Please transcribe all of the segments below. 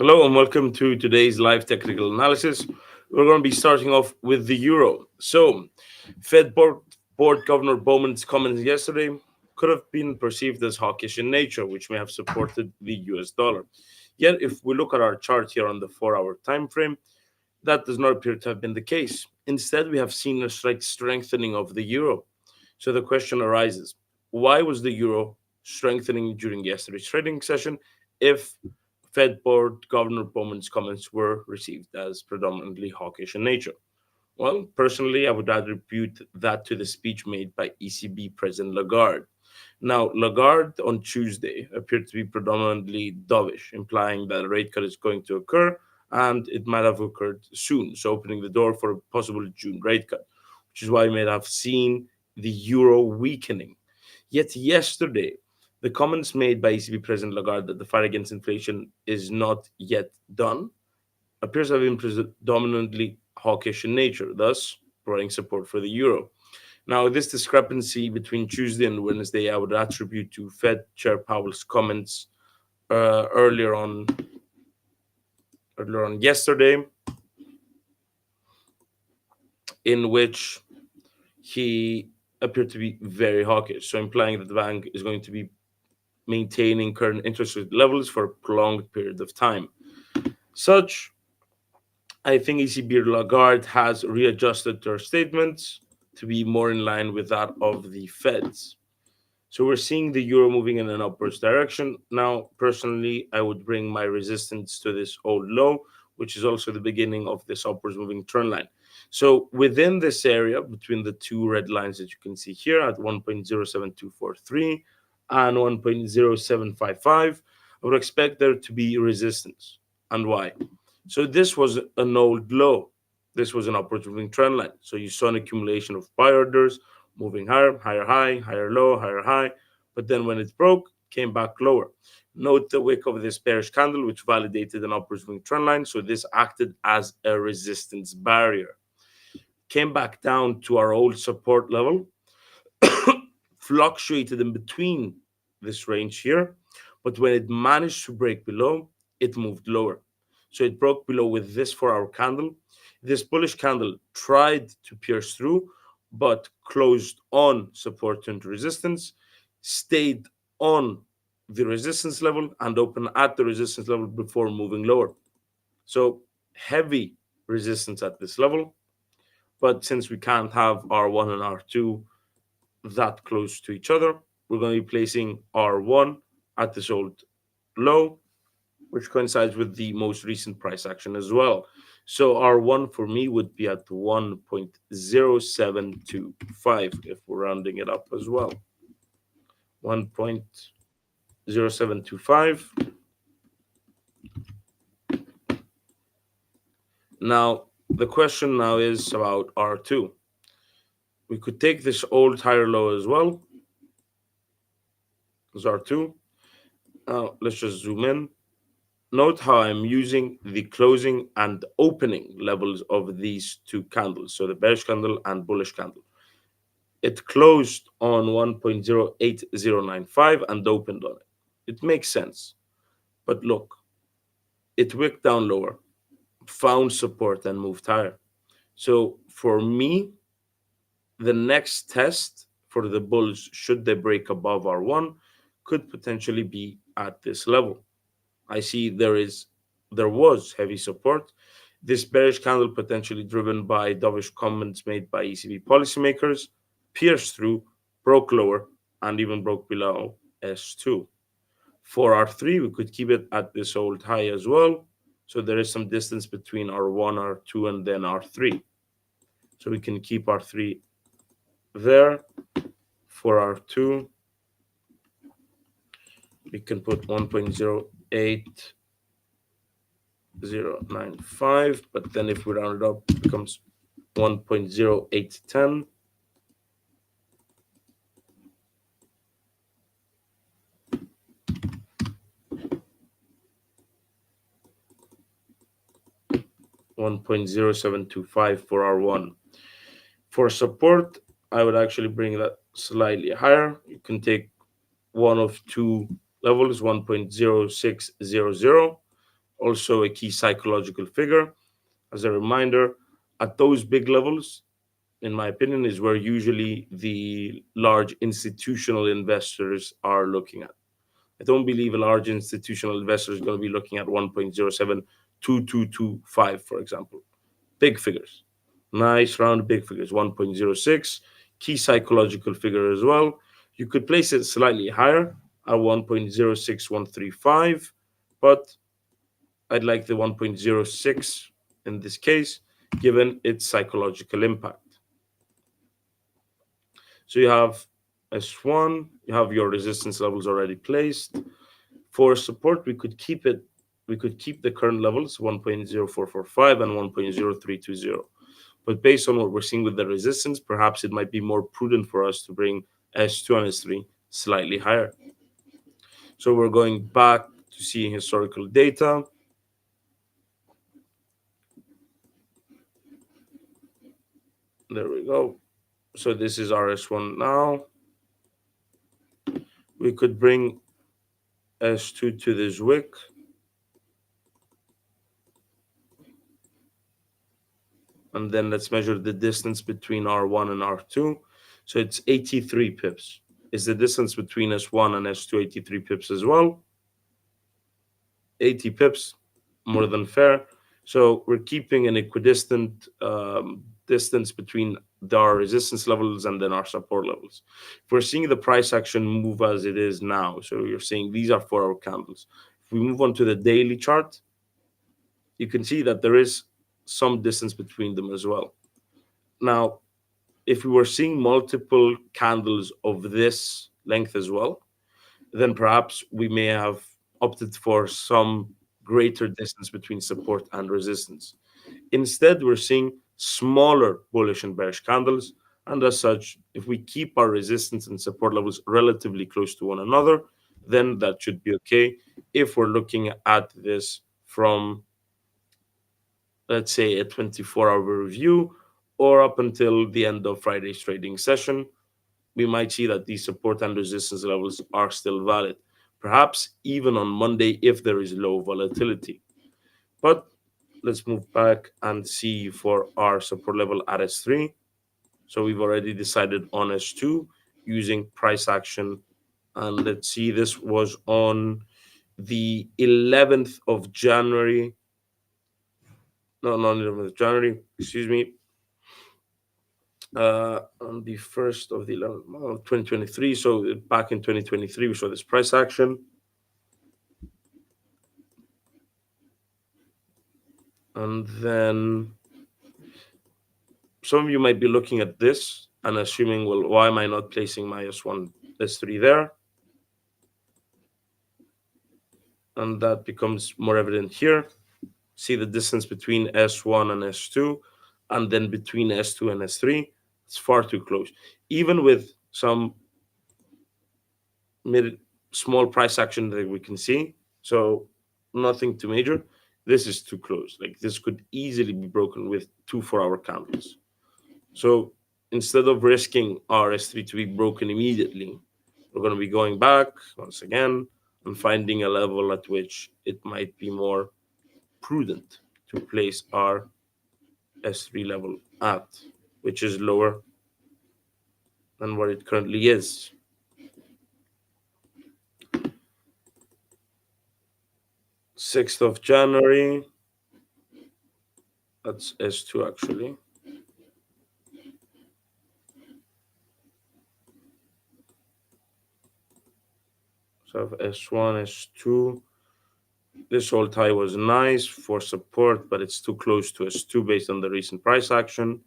Hello and welcome to today's live technical analysis. We're going to be starting off with the euro. Fed Board Governor Bowman's comments yesterday could have been perceived as hawkish in nature, which may have supported the US dollar. Yet, if we look at our chart here on the 4 hour time frame, that does not appear to have been the case. Instead, we have seen a slight strengthening of the euro. So the question arises, why was the euro strengthening during yesterday's trading session if Fed Board Governor Bowman's comments were received as predominantly hawkish in nature? Well, personally, I would attribute that to the speech made by ECB President Lagarde. Now, Lagarde on Tuesday appeared to be predominantly dovish, implying that a rate cut is going to occur and it might have occurred soon, so opening the door for a possible June rate cut, which is why we may have seen the euro weakening. Yet yesterday, the comments made by ECB President Lagarde that the fight against inflation is not yet done appears to have been predominantly hawkish in nature, thus providing support for the euro. Now, this discrepancy between Tuesday and Wednesday, I would attribute to Fed Chair Powell's comments uh, earlier on earlier on yesterday, in which he appeared to be very hawkish, so implying that the bank is going to be maintaining current interest rate levels for a prolonged period of time. Such, I think ECB Lagarde has readjusted their statements to be more in line with that of the Feds. So we're seeing the euro moving in an upwards direction. Now, personally, I would bring my resistance to this old low, which is also the beginning of this upwards moving trend line. So within this area, between the two red lines that you can see here at 1.07243 and 1.0755, I would expect there to be resistance. And why? So this was an old low. This was an upwards moving trend line. So you saw an accumulation of buy orders moving higher, higher high, higher low, higher high. But then when it broke, came back lower. Note the wick of this bearish candle, which validated an upwards moving trend line. So this acted as a resistance barrier. Came back down to our old support level, fluctuated in between this range here. But when it managed to break below, it moved lower. So it broke below with this 4 hour candle. This bullish candle tried to pierce through, but closed on support and resistance, stayed on the resistance level, and opened at the resistance level before moving lower. So heavy resistance at this level. But since we can't have R1 and R2 that close to each other, we're going to be placing R1 at this old low, which coincides with the most recent price action as well. So R1 for me would be at 1.0725 if we're rounding it up as well. 1.0725. Now, the question now is about R2. We could take this old higher low as well as R2. Now, let's just zoom in. Note how I'm using the closing and opening levels of these two candles, so the bearish candle and bullish candle. It closed on 1.08095 and opened on it. It makes sense. But look, it wicked down lower, found support, and moved higher. So for me, the next test for the bulls, should they break above R1, could potentially be at this level. I see there was heavy support. This bearish candle, potentially driven by dovish comments made by ECB policymakers, pierced through, broke lower, and even broke below S2. For R3, we could keep it at this old high as well. So there is some distance between R1, R2, and then R3. So we can keep R3 there. For R2, we can put 1.08095, but then if we round it up, it becomes 1.0810. $1.0725 for R1. For support, I would actually bring that slightly higher. You can take one of two levels, 1.0600 also a key psychological figure. As a reminder, at those big levels, in my opinion, is where usually the large institutional investors are looking at. I don't believe a large institutional investor is going to be looking at 1.072225, for example. Big figures. Nice round big figures. 1.06. Key psychological figure as well. You could place it slightly higher at 1.06135, but I'd like the 1.06 in this case, given its psychological impact. So you have S1, you have your resistance levels already placed. For support, we could keep the current levels 1.0445 and 1.0320. But based on what we're seeing with the resistance, perhaps it might be more prudent for us to bring S2 and S3 slightly higher. So we're going back to seeing historical data. There we go. So this is RS1 now. We could bring S2 to this wick. And then let's measure the distance between R1 and R2. So it's 83 pips. Is the distance between S1 and S2 83 pips as well? 80 pips, more than fair. So we're keeping an equidistant distance between our resistance levels and then our support levels. If we're seeing the price action move as it is now, so you're saying these are 4-hour candles. If we move on to the daily chart, you can see that there is some distance between them as well. Now, if we were seeing multiple candles of this length as well, then perhaps we may have opted for some greater distance between support and resistance. Instead, we're seeing smaller bullish and bearish candles. And as such, if we keep our resistance and support levels relatively close to one another, then that should be okay. If we're looking at this from, let's say, a 24-hour review or up until the end of Friday's trading session, we might see that these support and resistance levels are still valid, perhaps even on Monday if there is low volatility. But let's move back and see for our support level at S3. So we've already decided on S2 using price action. And let's see, this was on the 11th of January. No, not 11th of January, excuse me. On the 1st of the 11th of 2023. So back in 2023, we saw this price action. And then some of you might be looking at this and assuming, well, why am I not placing my S1, S3 there? And that becomes more evident here. See the distance between S1 and S2, and then between S2 and S3. It's far too close. Even with some small price action that we can see, so nothing too major, this is too close. Like this could easily be broken with 2 4-hour candles. So instead of risking our S3 to be broken immediately, we're going to be going back once again and finding a level at which it might be more prudent to place our S3 level at, which is lower than what it currently is. January 6th, that's S2 actually. So I have S1, S2. This old high was nice for support, but it's too close to S2 based on the recent price action.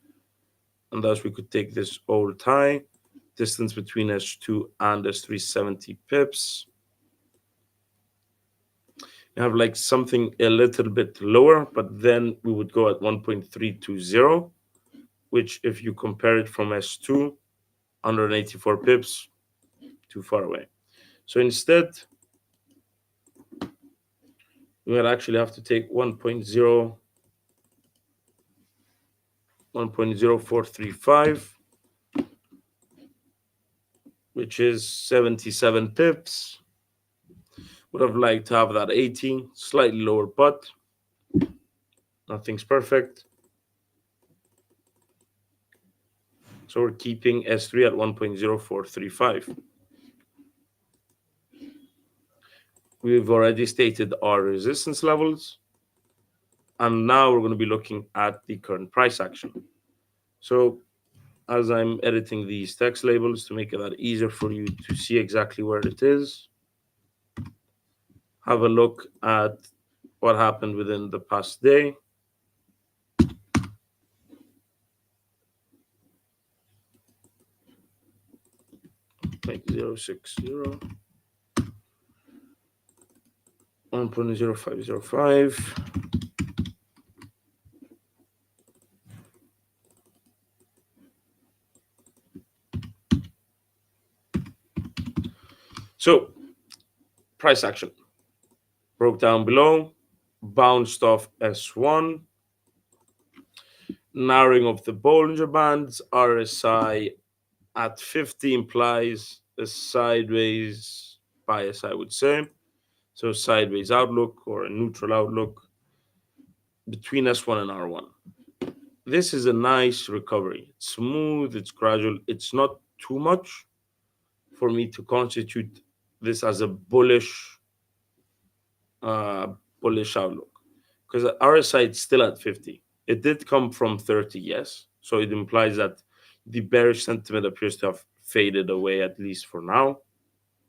And thus we could take this old high, distance between S2 and S3 70 pips. You have like something a little bit lower, but then we would go at 1.320, which if you compare it from S2, 184 pips, too far away. So instead, we would actually have to take 1.0435, which is 77 pips, Would have liked to have that 80, slightly lower, but nothing's perfect. So we're keeping S3 at 1.0435. We've already stated our resistance levels, and now we're going to be looking at the current price action. So as I'm editing these text labels to make it that easier for you to see exactly where it is, have a look at what happened within the past day. Like 060, 1.0505. So price action broke down below, bounced off S1, narrowing of the Bollinger Bands. RSI at 50 implies a sideways bias, I would say. So sideways outlook or a neutral outlook between S1 and R1. This is a nice recovery. It's smooth, it's gradual, it's not too much for me to constitute this as a uh, bullish outlook. Because RSI is still at 50. It did come from 30, yes. So it implies that the bearish sentiment appears to have faded away, at least for now.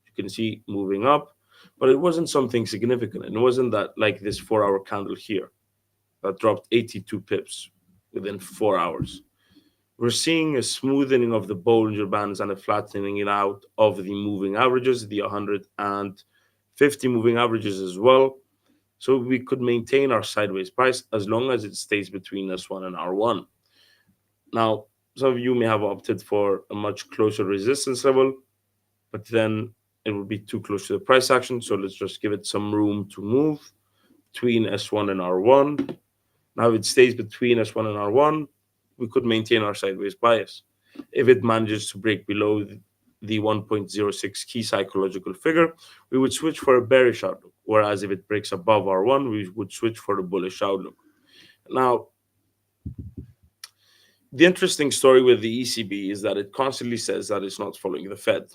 You can see moving up, but it wasn't something significant. It wasn't that like this 4 hour candle here that dropped 82 pips within 4 hours. We're seeing a smoothening of the Bollinger Bands and a flattening it out of the moving averages, the 150 moving averages as well. So we could maintain our sideways price as long as it stays between S1 and R1. Now, some of you may have opted for a much closer resistance level, but then it would be too close to the price action. So let's just give it some room to move between S1 and R1. Now, if it stays between S1 and R1, we could maintain our sideways bias. If it manages to break below the 1.06 key psychological figure, we would switch for a bearish outlook. Whereas if it breaks above R1, we would switch for a bullish outlook. Now, the interesting story with the ECB is that it constantly says that it's not following the Fed.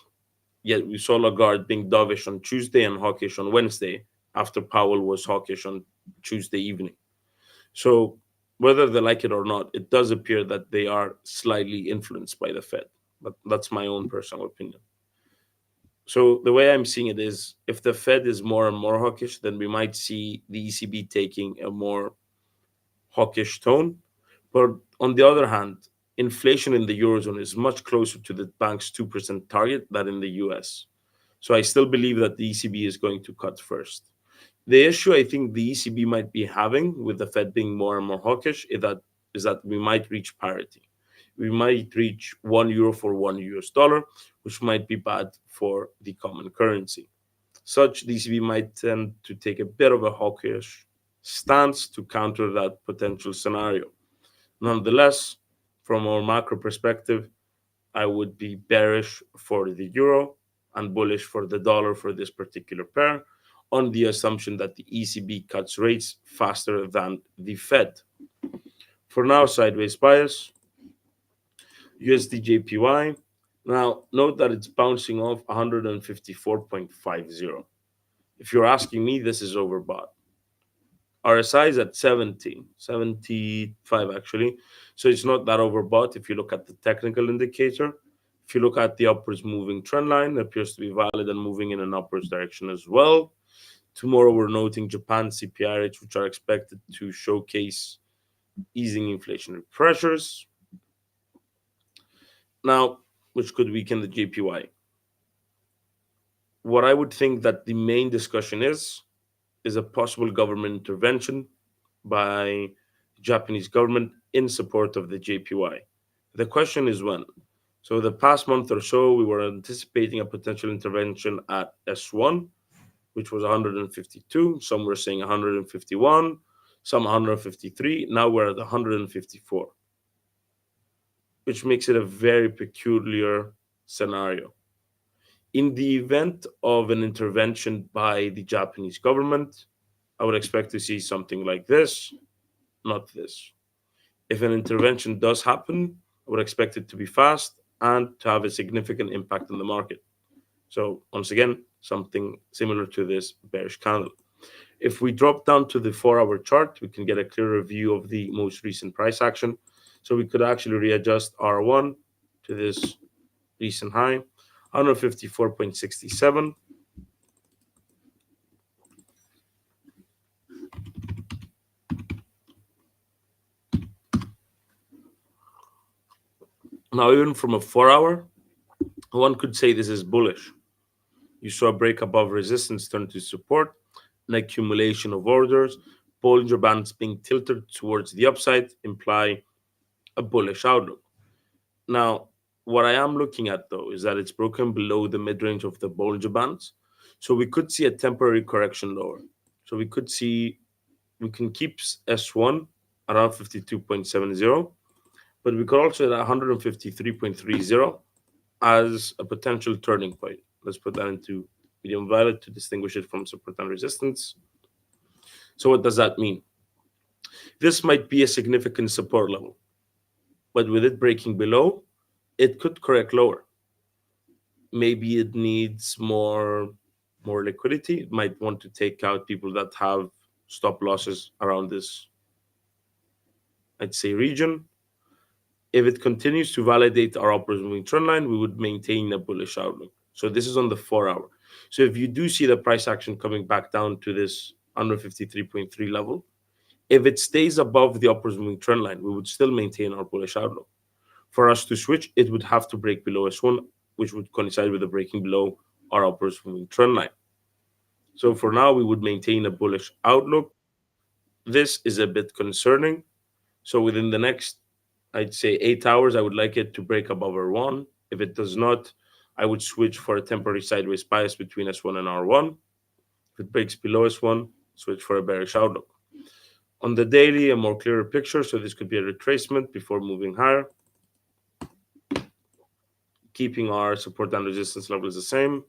Yet we saw Lagarde being dovish on Tuesday and hawkish on Wednesday after Powell was hawkish on Tuesday evening. So whether they like it or not, it does appear that they are slightly influenced by the Fed. But that's my own personal opinion. So the way I'm seeing it is if the Fed is more and more hawkish, then we might see the ECB taking a more hawkish tone. But on the other hand, inflation in the Eurozone is much closer to the bank's 2% target than in the US. So I still believe that the ECB is going to cut first. The issue I think the ECB might be having with the Fed being more and more hawkish is that we might reach parity. We might reach €1 for $1, which might be bad for the common currency. Such, the ECB might tend to take a bit of a hawkish stance to counter that potential scenario. Nonetheless, from a macro perspective, I would be bearish for the euro and bullish for the dollar for this particular pair on the assumption that the ECB cuts rates faster than the Fed. For now, sideways bias, USD JPY. Now, note that it's bouncing off 154.50. If you're asking me, this is overbought. RSI is at 70, 75 actually. So it's not that overbought if you look at the technical indicator. If you look at the upwards moving trend line, it appears to be valid and moving in an upwards direction as well. Tomorrow, we're noting Japan CPI rates, which are expected to showcase easing inflationary pressures. Now, which could weaken the JPY. What I would think that the main discussion is a possible government intervention by the Japanese government in support of the JPY. The question is when. So the past month or so, we were anticipating a potential intervention at S1, which was 152. Some were saying 151, some 153. Now we're at 154, which makes it a very peculiar scenario. In the event of an intervention by the Japanese government, I would expect to see something like this, not this. If an intervention does happen, I would expect it to be fast and to have a significant impact on the market. So, once again, something similar to this bearish candle. If we drop down to the 4 hour chart, we can get a clearer view of the most recent price action. So, we could actually readjust R1 to this recent high, 154.67. Now, even from a 4 hour, one could say this is bullish. You saw a break above resistance turn to support, an accumulation of orders, Bollinger Bands being tilted towards the upside imply a bullish outlook. Now, what I am looking at though is that it's broken below the mid range of the Bollinger Bands. So we could see a temporary correction lower. So we can keep S1 around 52.70, but we could also hit 153.30 as a potential turning point. Let's put that into medium violet to distinguish it from support and resistance. So what does that mean? This might be a significant support level, but with it breaking below, it could correct lower. Maybe it needs more liquidity. It might want to take out people that have stop losses around this, I'd say, region. If it continues to validate our upwards moving trend line, we would maintain a bullish outlook. So this is on the 4 hour. So if you do see the price action coming back down to this under 53.3 level, if it stays above the upwards moving trend line, we would still maintain our bullish outlook. For us to switch, it would have to break below S1, which would coincide with the breaking below our upwards moving trend line. So for now, we would maintain a bullish outlook. This is a bit concerning. So within the next, I'd say 8 hours, I would like it to break above R1. If it does not, I would switch for a temporary sideways bias between S1 and R1. If it breaks below S1, switch for a bearish outlook. On the daily, a more clearer picture. So this could be a retracement before moving higher, keeping our support and resistance levels the same.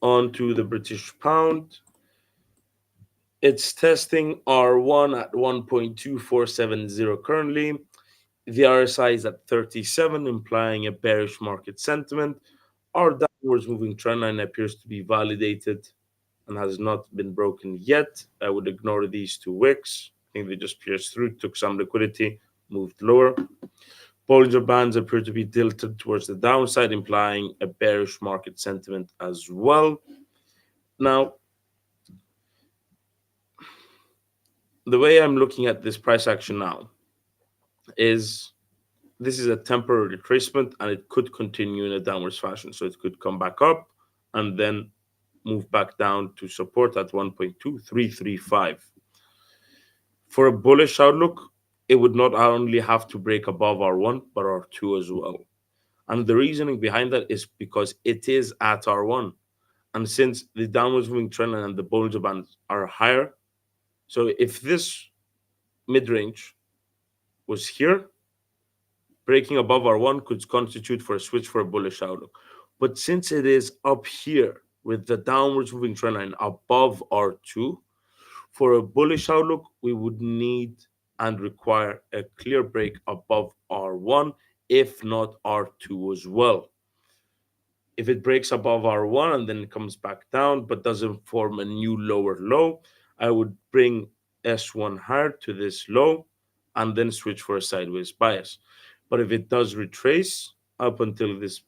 On to the British pound. It's testing R1 at 1.2470 currently. The RSI is at 37, implying a bearish market sentiment. Our downwards moving trend line appears to be validated and has not been broken yet. I would ignore these two wicks. I think they just pierced through, took some liquidity, moved lower. Bollinger Bands appear to be tilted towards the downside, implying a bearish market sentiment as well. Now, the way I'm looking at this price action now is this is a temporary retracement and it could continue in a downwards fashion. So it could come back up and then move back down to support at 1.2335. For a bullish outlook, it would not only have to break above R1, but R2 as well. And the reasoning behind that is because it is at R1. And since the downwards moving trend line and the Bollinger Bands are higher, so if this mid range was here, breaking above R1 could constitute for a switch for a bullish outlook. But since it is up here with the downwards moving trend line above R2, for a bullish outlook, we would need and require a clear break above R1, if not R2 as well. If it breaks above R1 and then it comes back down but doesn't form a new lower low, I would bring S1 higher to this low and then switch for a sideways bias. But if it does retrace up until this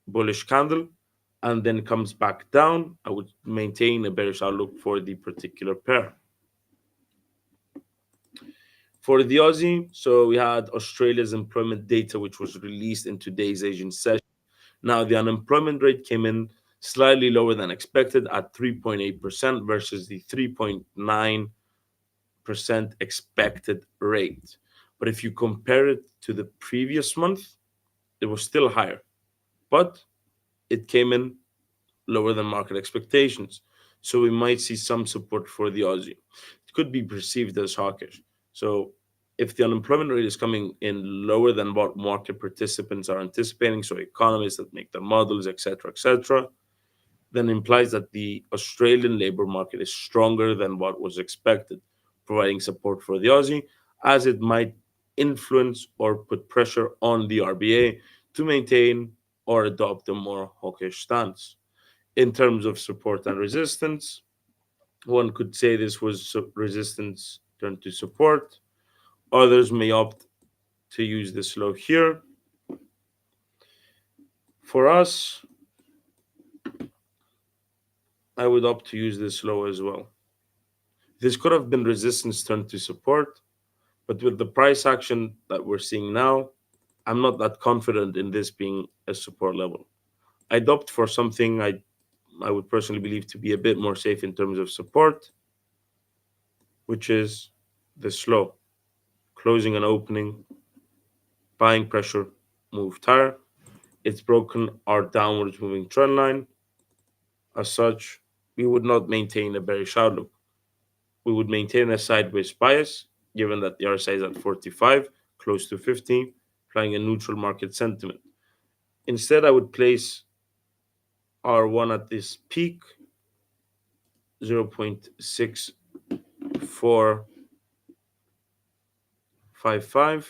bullish candle and then comes back down, I would maintain a bearish outlook for the particular pair. For the Aussie, so we had Australia's employment data, which was released in today's Asian session. Now, the unemployment rate came in slightly lower than expected at 3.8% versus the 3.9% expected rate. But if you compare it to the previous month, it was still higher, but it came in lower than market expectations. So we might see some support for the Aussie. It could be perceived as hawkish. So If the unemployment rate is coming in lower than what market participants are anticipating, so economists that make their models, etc., then implies that the Australian labor market is stronger than what was expected, providing support for the Aussie, as it might influence or put pressure on the RBA to maintain or adopt a more hawkish stance. In terms of support and resistance, one could say this was resistance turned to support. Others may opt to use this low here. For us, I would opt to use this low as well. This could have been resistance turned to support, but with the price action that we're seeing now, I'm not that confident in this being a support level. I'd opt for something I would personally believe to be a bit more safe in terms of support, which is this low, closing and opening, buying pressure, move higher. It's broken our downwards moving trend line. As such, we would not maintain a bearish outlook. We would maintain a sideways bias, given that the RSI is at 45, close to 50, applying a neutral market sentiment. Instead, I would place R1 at this peak, 0.6455.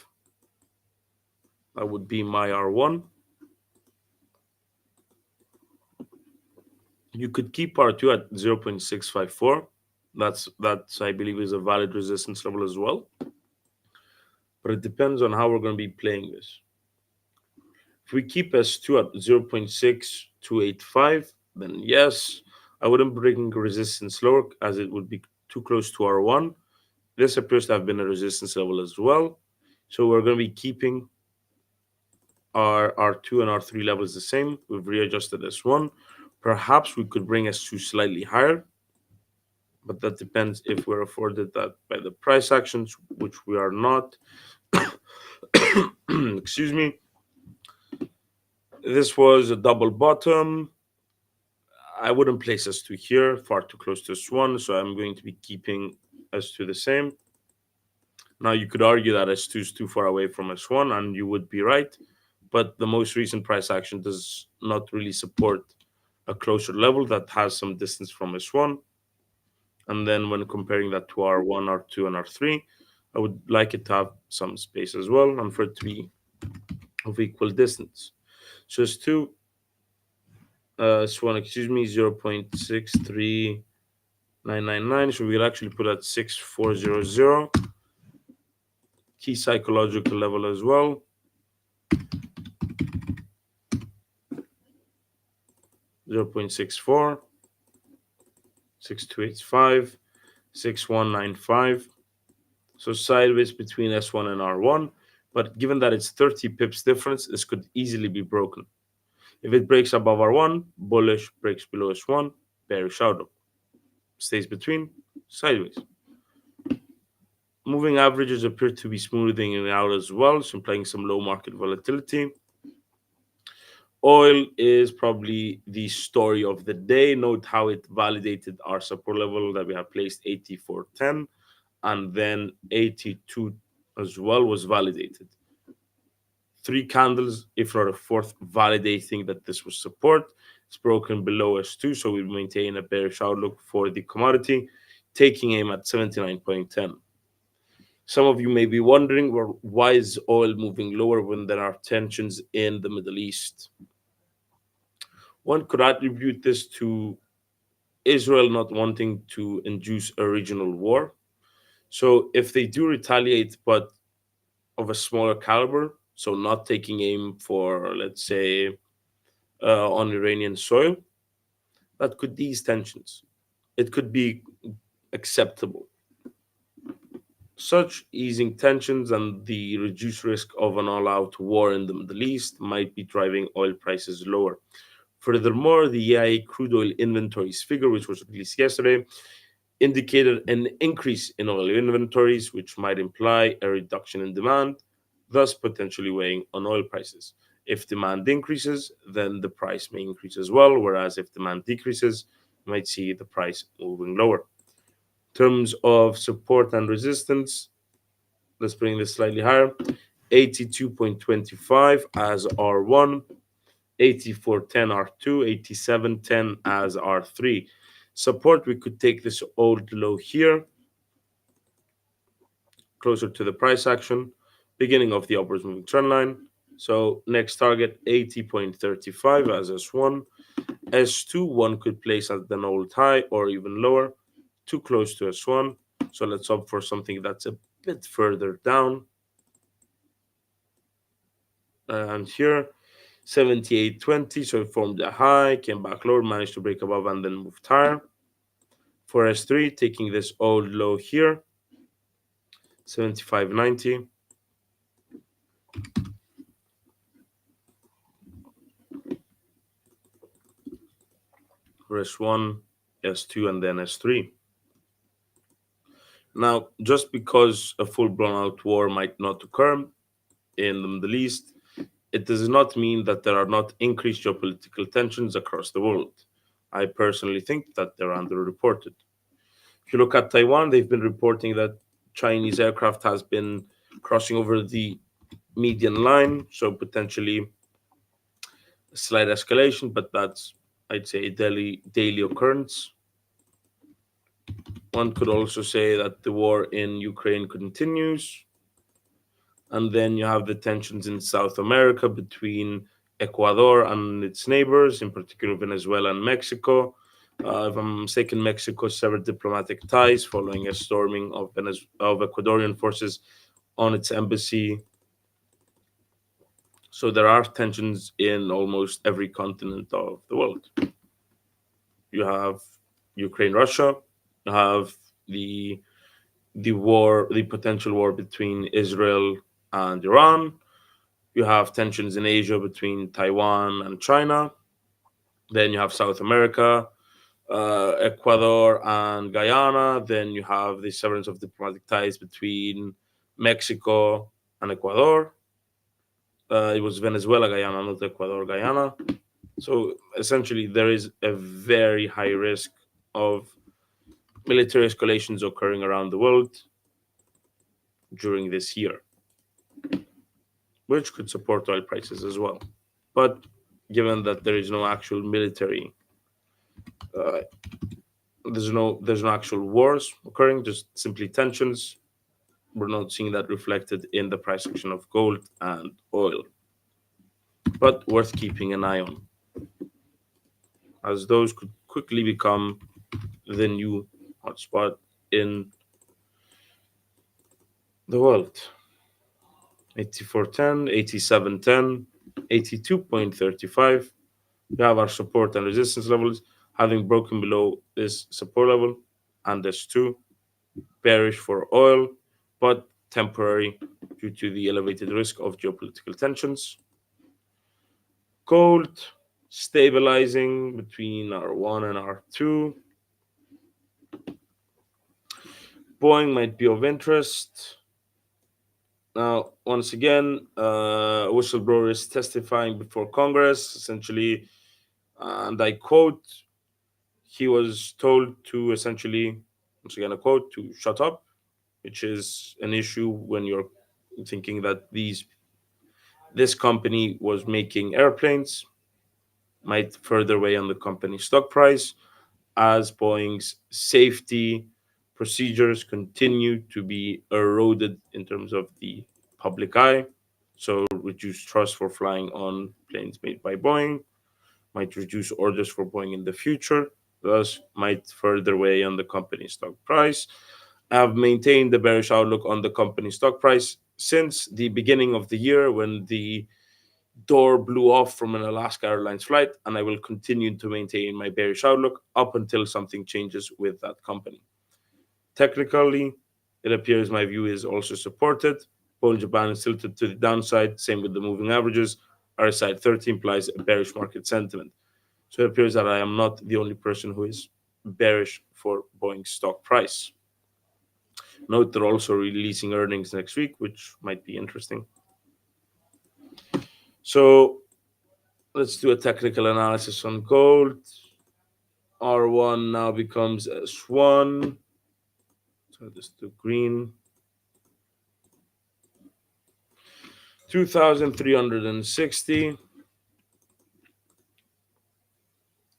That would be my R1. You could keep R2 at 0.654. That's I believe is a valid resistance level as well. But it depends on how we're going to be playing this. If we keep S2 at 0.6285, then yes, I wouldn't bring resistance lower as it would be too close to R1. This appears to have been a resistance level as well. So we're going to be keeping our R2 and R3 levels the same. We've readjusted S1. Perhaps we could bring S2 slightly higher, but that depends if we're afforded that by the price actions, which we are not. Excuse me. This was a double bottom. I wouldn't place S2 here, far too close to S1, so I'm going to be keeping S2 the same. Now, you could argue that S2 is too far away from S1, and you would be right, but the most recent price action does not really support a closer level that has some distance from S1. And then when comparing that to R1, R2, and R3, I would like it to have some space as well and for it to be of equal distance. So S2, S1, excuse me, 0.63999. So we'll actually put at 6400. Key psychological level as well. 0.64, 6285, 6195. So sideways between S1 and R1. But given that it's 30 pips difference, this could easily be broken. If it breaks above R1, bullish, breaks below S1, bearish outlook. Stays between, sideways. Moving averages appear to be smoothing it out as well, so implying some low market volatility. Oil is probably the story of the day. Note how it validated our support level that we have placed 84.10, and then 82 as well was validated. Three candles, if not a fourth, validating that this was support. It's broken below S2, so we maintain a bearish outlook for the commodity, taking aim at 79.10. Some of you may be wondering, well, why is oil moving lower when there are tensions in the Middle East? One could attribute this to Israel not wanting to induce a regional war. So if they do retaliate, but of a smaller caliber, so not taking aim for, let's say, on Iranian soil, that could ease tensions. It could be acceptable. Such easing tensions and the reduced risk of an all out war in the Middle East might be driving oil prices lower. Furthermore, the EIA crude oil inventories figure, which was released yesterday, indicated an increase in oil inventories, which might imply a reduction in demand, thus potentially weighing on oil prices. If demand increases, then the price may increase as well, whereas if demand decreases, you might see the price moving lower. In terms of support and resistance, Let's bring this slightly higher. 82.25 as R1, 84.10 R2, 87.10 as R3. Support, we could take this old low here, closer to the price action, beginning of the upwards moving trend line. So next target 80.35 as S1. S2, one could place at an old high or even lower, too close to S1. So let's opt for something that's a bit further down. And here 78.20, so it formed a high, came back lower, managed to break above and then moved higher. For S3, taking this old low here, 75.90. For S1, S2, and then S3. Now, just because a full blown out war might not occur in the Middle East, it does not mean that there are not increased geopolitical tensions across the world. I personally think that they're underreported. If you look at Taiwan, they've been reporting that Chinese aircraft has been crossing over the median line, so potentially a slight escalation, but that's, I'd say, a daily occurrence. One could also say that the war in Ukraine continues, and then you have the tensions in South America between Ecuador and its neighbors, in particular Venezuela and Mexico. If I'm mistaken, Mexico severed diplomatic ties following a storming of Ecuadorian forces on its embassy. So there are tensions in almost every continent of the world. You have Ukraine, Russia. You have the the potential war between Israel and Iran. You have tensions in Asia between Taiwan and China. Then you have South America, Ecuador and Guyana. Then you have the severance of diplomatic ties between Mexico and Ecuador. It was Venezuela, Guyana, not Ecuador, Guyana. So essentially, there is a very high risk of military escalations occurring around the world during this year, which could support oil prices as well. But given that there is no actual military, uh, there's no actual wars occurring, just simply tensions. We're not seeing that reflected in the price action of gold and oil, but worth keeping an eye on, as those could quickly become the new hotspot in the world. 84.10, 87.10, 82.35. We have our support and resistance levels having broken below this support level, and there's two bearish for oil, but temporary due to the elevated risk of geopolitical tensions. Gold stabilizing between R1 and R2. Boeing might be of interest. Now, once again, a whistleblower is testifying before Congress, essentially, and I quote, he was told to essentially, once again, a quote, to shut up, which is an issue when you're thinking that this company was making airplanes, might further weigh on the company's stock price as Boeing's safety procedures continue to be eroded in terms of the public eye. So, reduced trust for flying on planes made by Boeing, might reduce orders for Boeing in the future, thus, might further weigh on the company's stock price. I have maintained the bearish outlook on the company's stock price since the beginning of the year when the door blew off from an Alaska Airlines flight, and I will continue to maintain my bearish outlook up until something changes with that company. Technically, it appears my view is also supported. Bollinger Band is tilted to the downside, same with the moving averages. RSI 30 implies a bearish market sentiment. So it appears that I am not the only person who is bearish for Boeing's stock price. Note they're also releasing earnings next week, which might be interesting. So let's do a technical analysis on gold. R1 now becomes S1. So this to green. 2,360,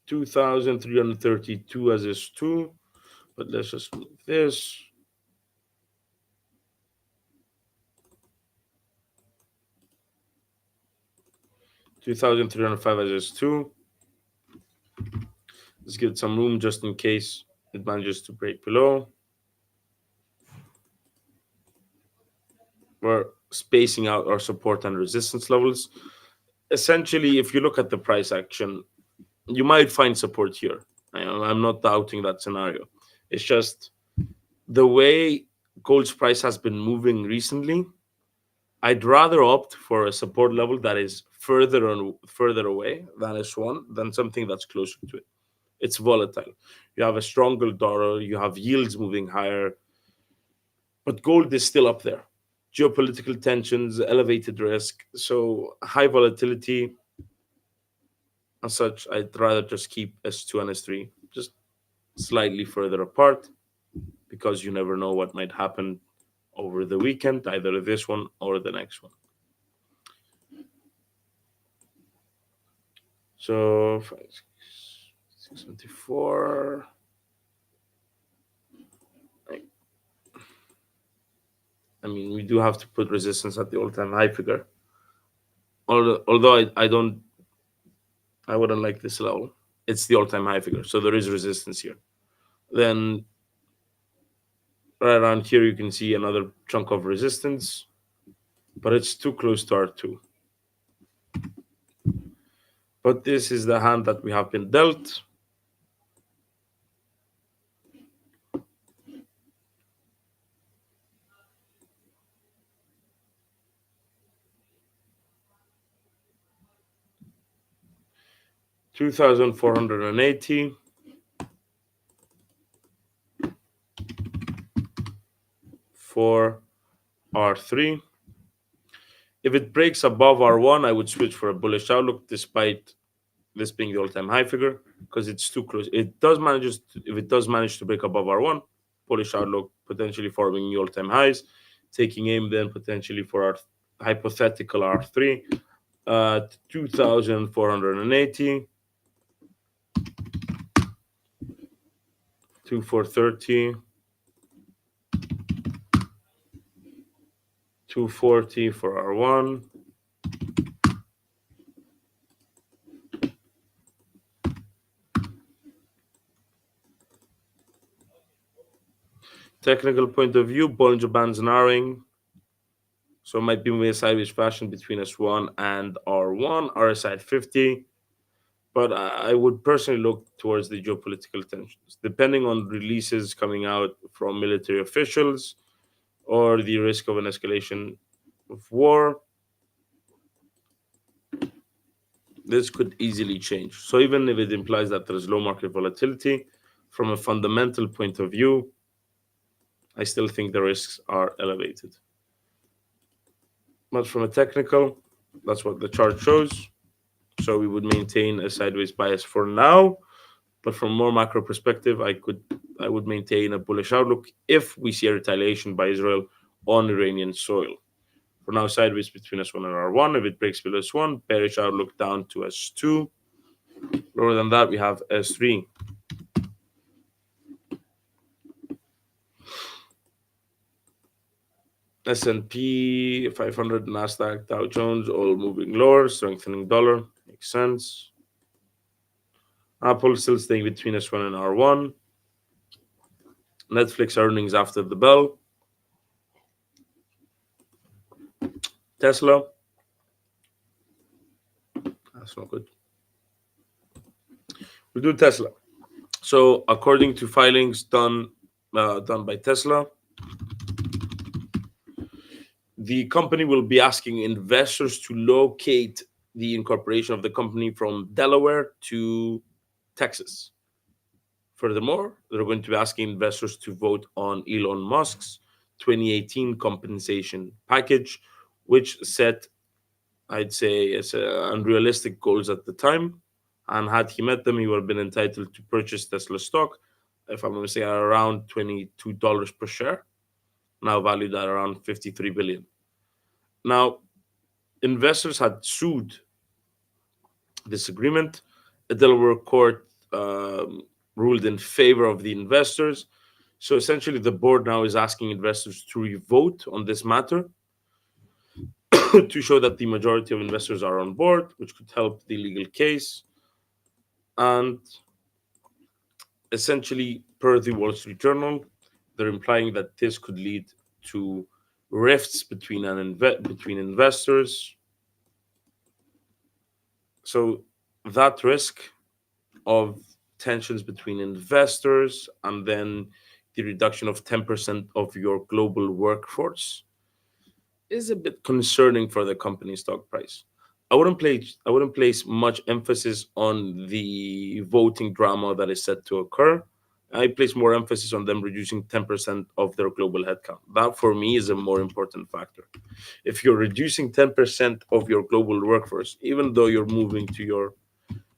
2,332 as is 2, but let's just move this. 2,305 as is 2. Let's give it some room just in case it manages to break below. We're spacing out our support and resistance levels. Essentially, if you look at the price action, you might find support here. I'm not doubting that scenario. It's just the way gold's price has been moving recently. I'd rather opt for a support level that is further away than S1 than something that's closer to it. It's volatile. You have a stronger dollar, you have yields moving higher, but gold is still up there. Geopolitical tensions, elevated risk, so high volatility. As such, I'd rather just keep S2 and S3 just slightly further apart because you never know what might happen over the weekend, either this one or the next one. So 674. I mean, we do have to put resistance at the all-time high figure. Although I wouldn't like this level. It's the all-time high figure, so there is resistance here. Then right around here, you can see another chunk of resistance, but it's too close to R2. But this is the hand that we have been dealt. $2,480 for R3. If it breaks above R1, I would switch for a bullish outlook, despite this being the all-time high figure, because it's too close. If it does manage to break above R1, bullish outlook, potentially forming new all-time highs, taking aim then potentially for our hypothetical R3 at 2,480, 2,430, 240 for R1. Technical point of view, Bollinger Band's narrowing. So it might be moving a sideways fashion between S1 and R1, RSI at 50. But I would personally look towards the geopolitical tensions, depending on releases coming out from military officials or the risk of an escalation of war. This could easily change. So even if it implies that there's low market volatility, from a fundamental point of view, I still think the risks are elevated. But from a technical, that's what the chart shows. So we would maintain a sideways bias for now. But from a more macro perspective, I would maintain a bullish outlook if we see a retaliation by Israel on Iranian soil. For now, sideways between S1 and R1. If it breaks below S1, bearish outlook down to S2. Lower than that, we have S3. S&P 500, Nasdaq, Dow Jones, all moving lower, strengthening dollar. Makes sense. Apple still staying between S1 and R1. Netflix earnings after the bell. Tesla. That's not good. We do Tesla. So according to filings done by Tesla, the company will be asking investors to locate the incorporation of the company from Delaware to Texas. Furthermore, they're going to be asking investors to vote on Elon Musk's 2018 compensation package, which set, I'd say, as unrealistic goals at the time. And had he met them, he would have been entitled to purchase Tesla stock, if I'm going to say, at around $22 per share, now valued at around $53 billion. Now, Investors had sued this agreement. A Delaware court ruled in favor of the investors. So essentially, the board now is asking investors to vote on this matter to show that the majority of investors are on board, which could help the legal case. And essentially, per the Wall Street Journal, they're implying that this could lead to rifts between between investors. So that risk of tensions between investors and then the reduction of 10% of your global workforce is a bit concerning for the company stock price. I wouldn't place much emphasis on the voting drama that is set to occur. I place more emphasis on them reducing 10% of their global headcount. That for me is a more important factor. If you're reducing 10% of your global workforce, even though you're moving to your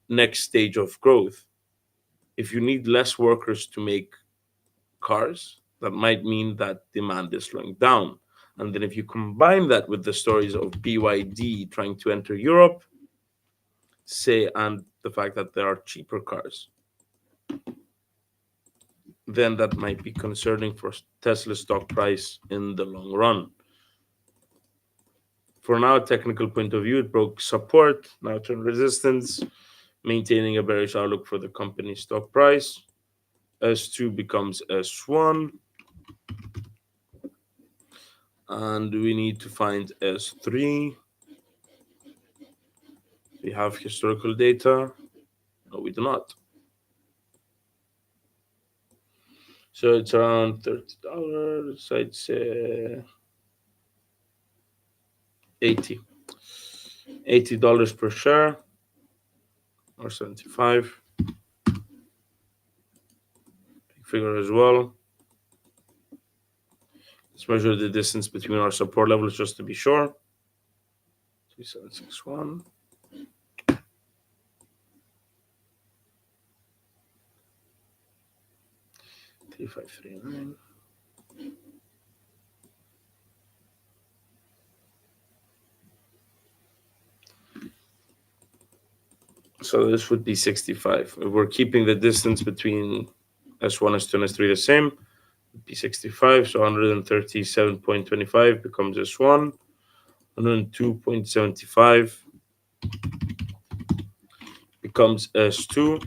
next stage of growth, if you need less workers to make cars, that might mean that demand is slowing down. And then if you combine that with the stories of BYD trying to enter Europe, say, and the fact that there are cheaper cars, then that might be concerning for Tesla's stock price in the long run. For now, technical point of view, it broke support, now turned resistance, maintaining a bearish outlook for the company's stock price. S2 becomes S1, and we need to find S3. We have historical data. No, we do not. So it's around $30. I'd say 80. $80 per share or 75. Big figure as well. Let's measure the distance between our support levels just to be sure. 3761. 3539. So this would be 65. If we're keeping the distance between S1, S2, and S3 the same, it would be 65. So 137.25 becomes S1. 102.75 becomes S2.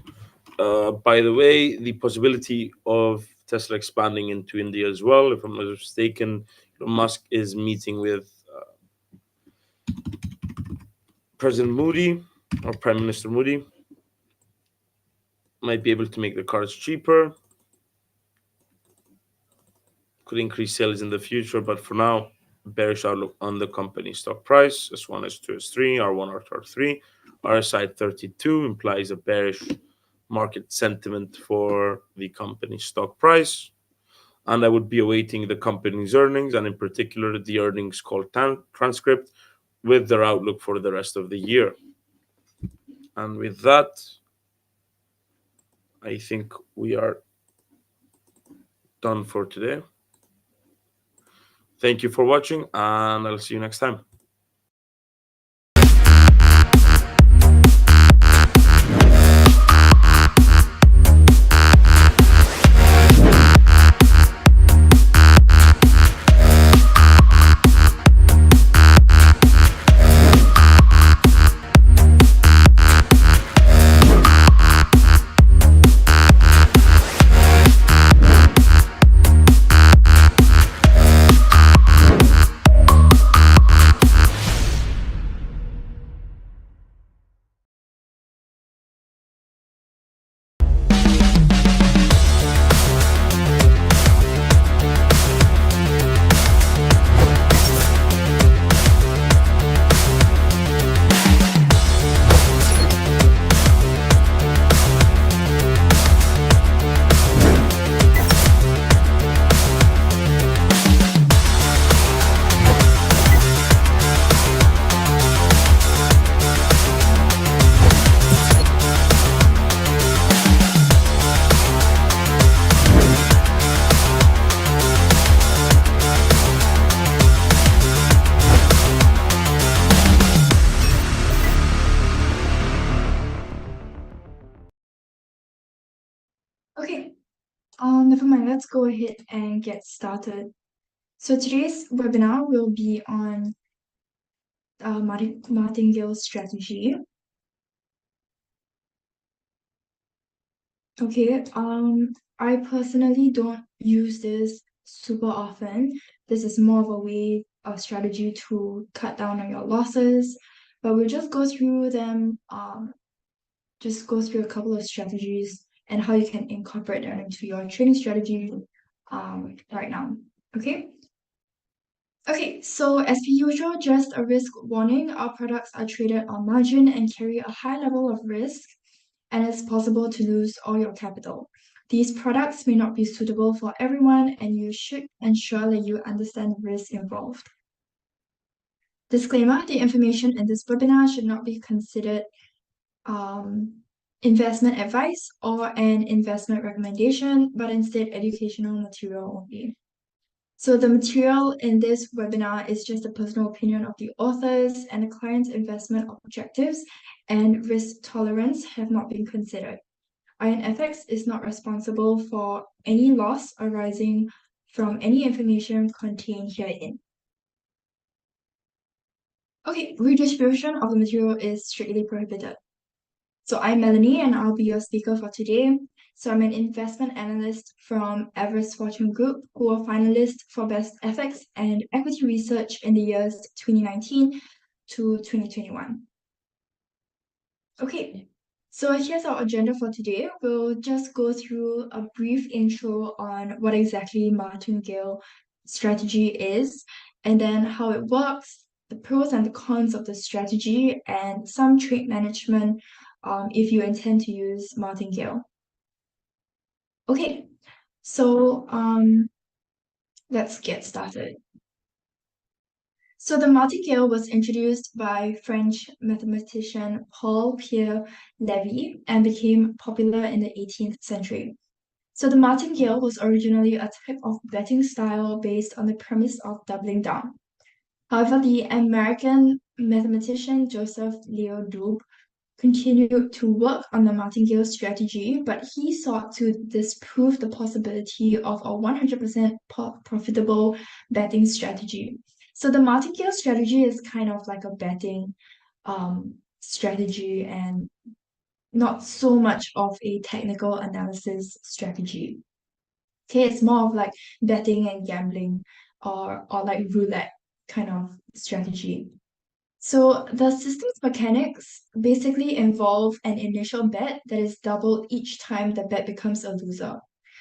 By the way, the possibility of Tesla expanding into India as well, if I'm not mistaken, Elon Musk is meeting with President Modi or Prime Minister Modi. Might be able to make the cars cheaper. Could increase sales in the future, but for now, bearish outlook on the company stock price. S1, S2, S3, R1, R2, R3. RSI 32 implies a bearish market sentiment for the company's stock price. And I would be awaiting the company's earnings, and in particular, the earnings call transcript with their outlook for the rest of the year. And with that, I think we are done for today. Thank you for watching, and I'll see you next time. Never mind, let's go ahead and get started. So today's webinar will be on martingale strategy. Okay, I personally don't use this super often. This is more of a way of strategy to cut down on your losses, but we'll just go through them, just go through a couple of strategies and how you can incorporate them into your trading strategy right now. Okay. Okay, so as per usual, just a risk warning. Our products are traded on margin and carry a high level of risk, and it's possible to lose all your capital. These products may not be suitable for everyone, and you should ensure that you understand the risk involved. Disclaimer, the information in this webinar should not be considered investment advice or an investment recommendation, but instead educational material only. So the material in this webinar is just a personal opinion of the authors, and the client's investment objectives and risk tolerance have not been considered. IronFX is not responsible for any loss arising from any information contained herein. Okay, redistribution of the material is strictly prohibited. So I'm Melanie and I'll be your speaker for today. So I'm an investment analyst from Everest Fortune Group, who are finalists for Best FX and Equity Research in the years 2019 to 2021. Okay, so here's our agenda for today. We'll just go through a brief intro on what exactly martingale strategy is, and then how it works, the pros and the cons of the strategy, and some trade management if you intend to use martingale. Okay, so let's get started. So the martingale was introduced by French mathematician Paul-Pierre Lévy and became popular in the 18th century. So the martingale was originally a type of betting style based on the premise of doubling down. However, the American mathematician Joseph Leo Doob continued to work on the martingale strategy, but he sought to disprove the possibility of a 100% profitable betting strategy. So the martingale strategy is kind of like a betting strategy and not so much of a technical analysis strategy. Okay, it's more of like betting and gambling or like roulette kind of strategy. So the system's mechanics basically involve an initial bet that is doubled each time the bet becomes a loser.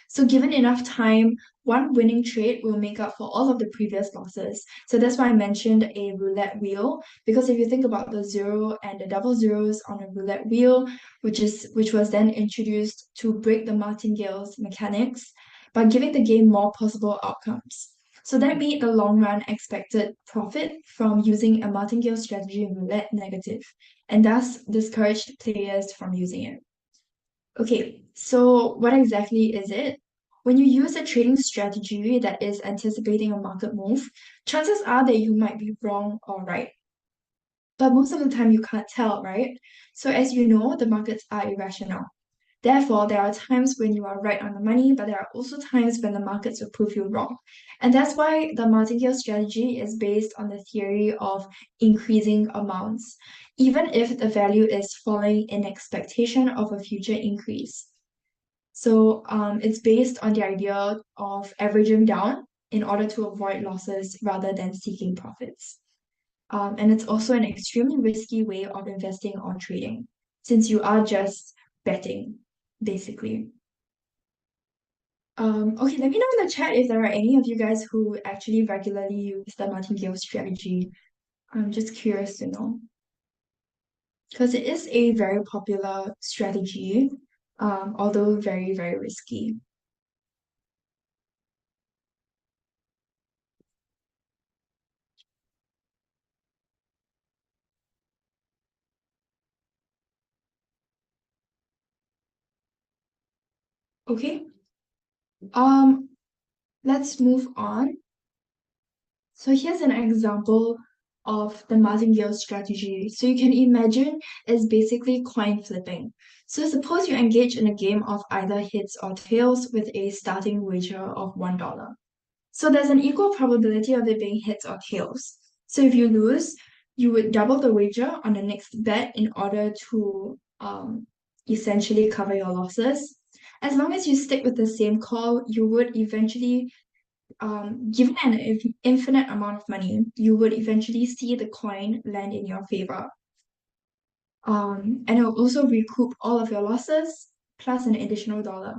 So given enough time, one winning trade will make up for all of the previous losses. So that's why I mentioned a roulette wheel, because if you think about the zero and the double zeros on a roulette wheel, which was then introduced to break the martingale's mechanics by giving the game more possible outcomes. So that made the long run expected profit from using a martingale strategy in roulette negative, and thus discouraged players from using it. Okay, so what exactly is it? When you use a trading strategy that is anticipating a market move, chances are that you might be wrong or right. But most of the time you can't tell, right? So as you know, the markets are irrational. Therefore, there are times when you are right on the money, but there are also times when the markets will prove you wrong. And that's why the martingale strategy is based on the theory of increasing amounts, even if the value is falling in expectation of a future increase. So it's based on the idea of averaging down in order to avoid losses rather than seeking profits. And it's also an extremely risky way of investing or trading, since you are just betting, basically. Okay, let me know in the chat if there are any of you guys who actually regularly use the martingale strategy. I'm just curious to know. Because it is a very popular strategy, although very, very risky. Okay, let's move on. So here's an example of the martingale strategy. So you can imagine it's basically coin flipping. So suppose you engage in a game of either heads or tails with a starting wager of $1. So there's an equal probability of it being heads or tails. So if you lose, you would double the wager on the next bet in order to essentially cover your losses. As long as you stick with the same call, you would eventually, given an infinite amount of money, you would eventually see the coin land in your favor. And it will also recoup all of your losses plus an additional dollar.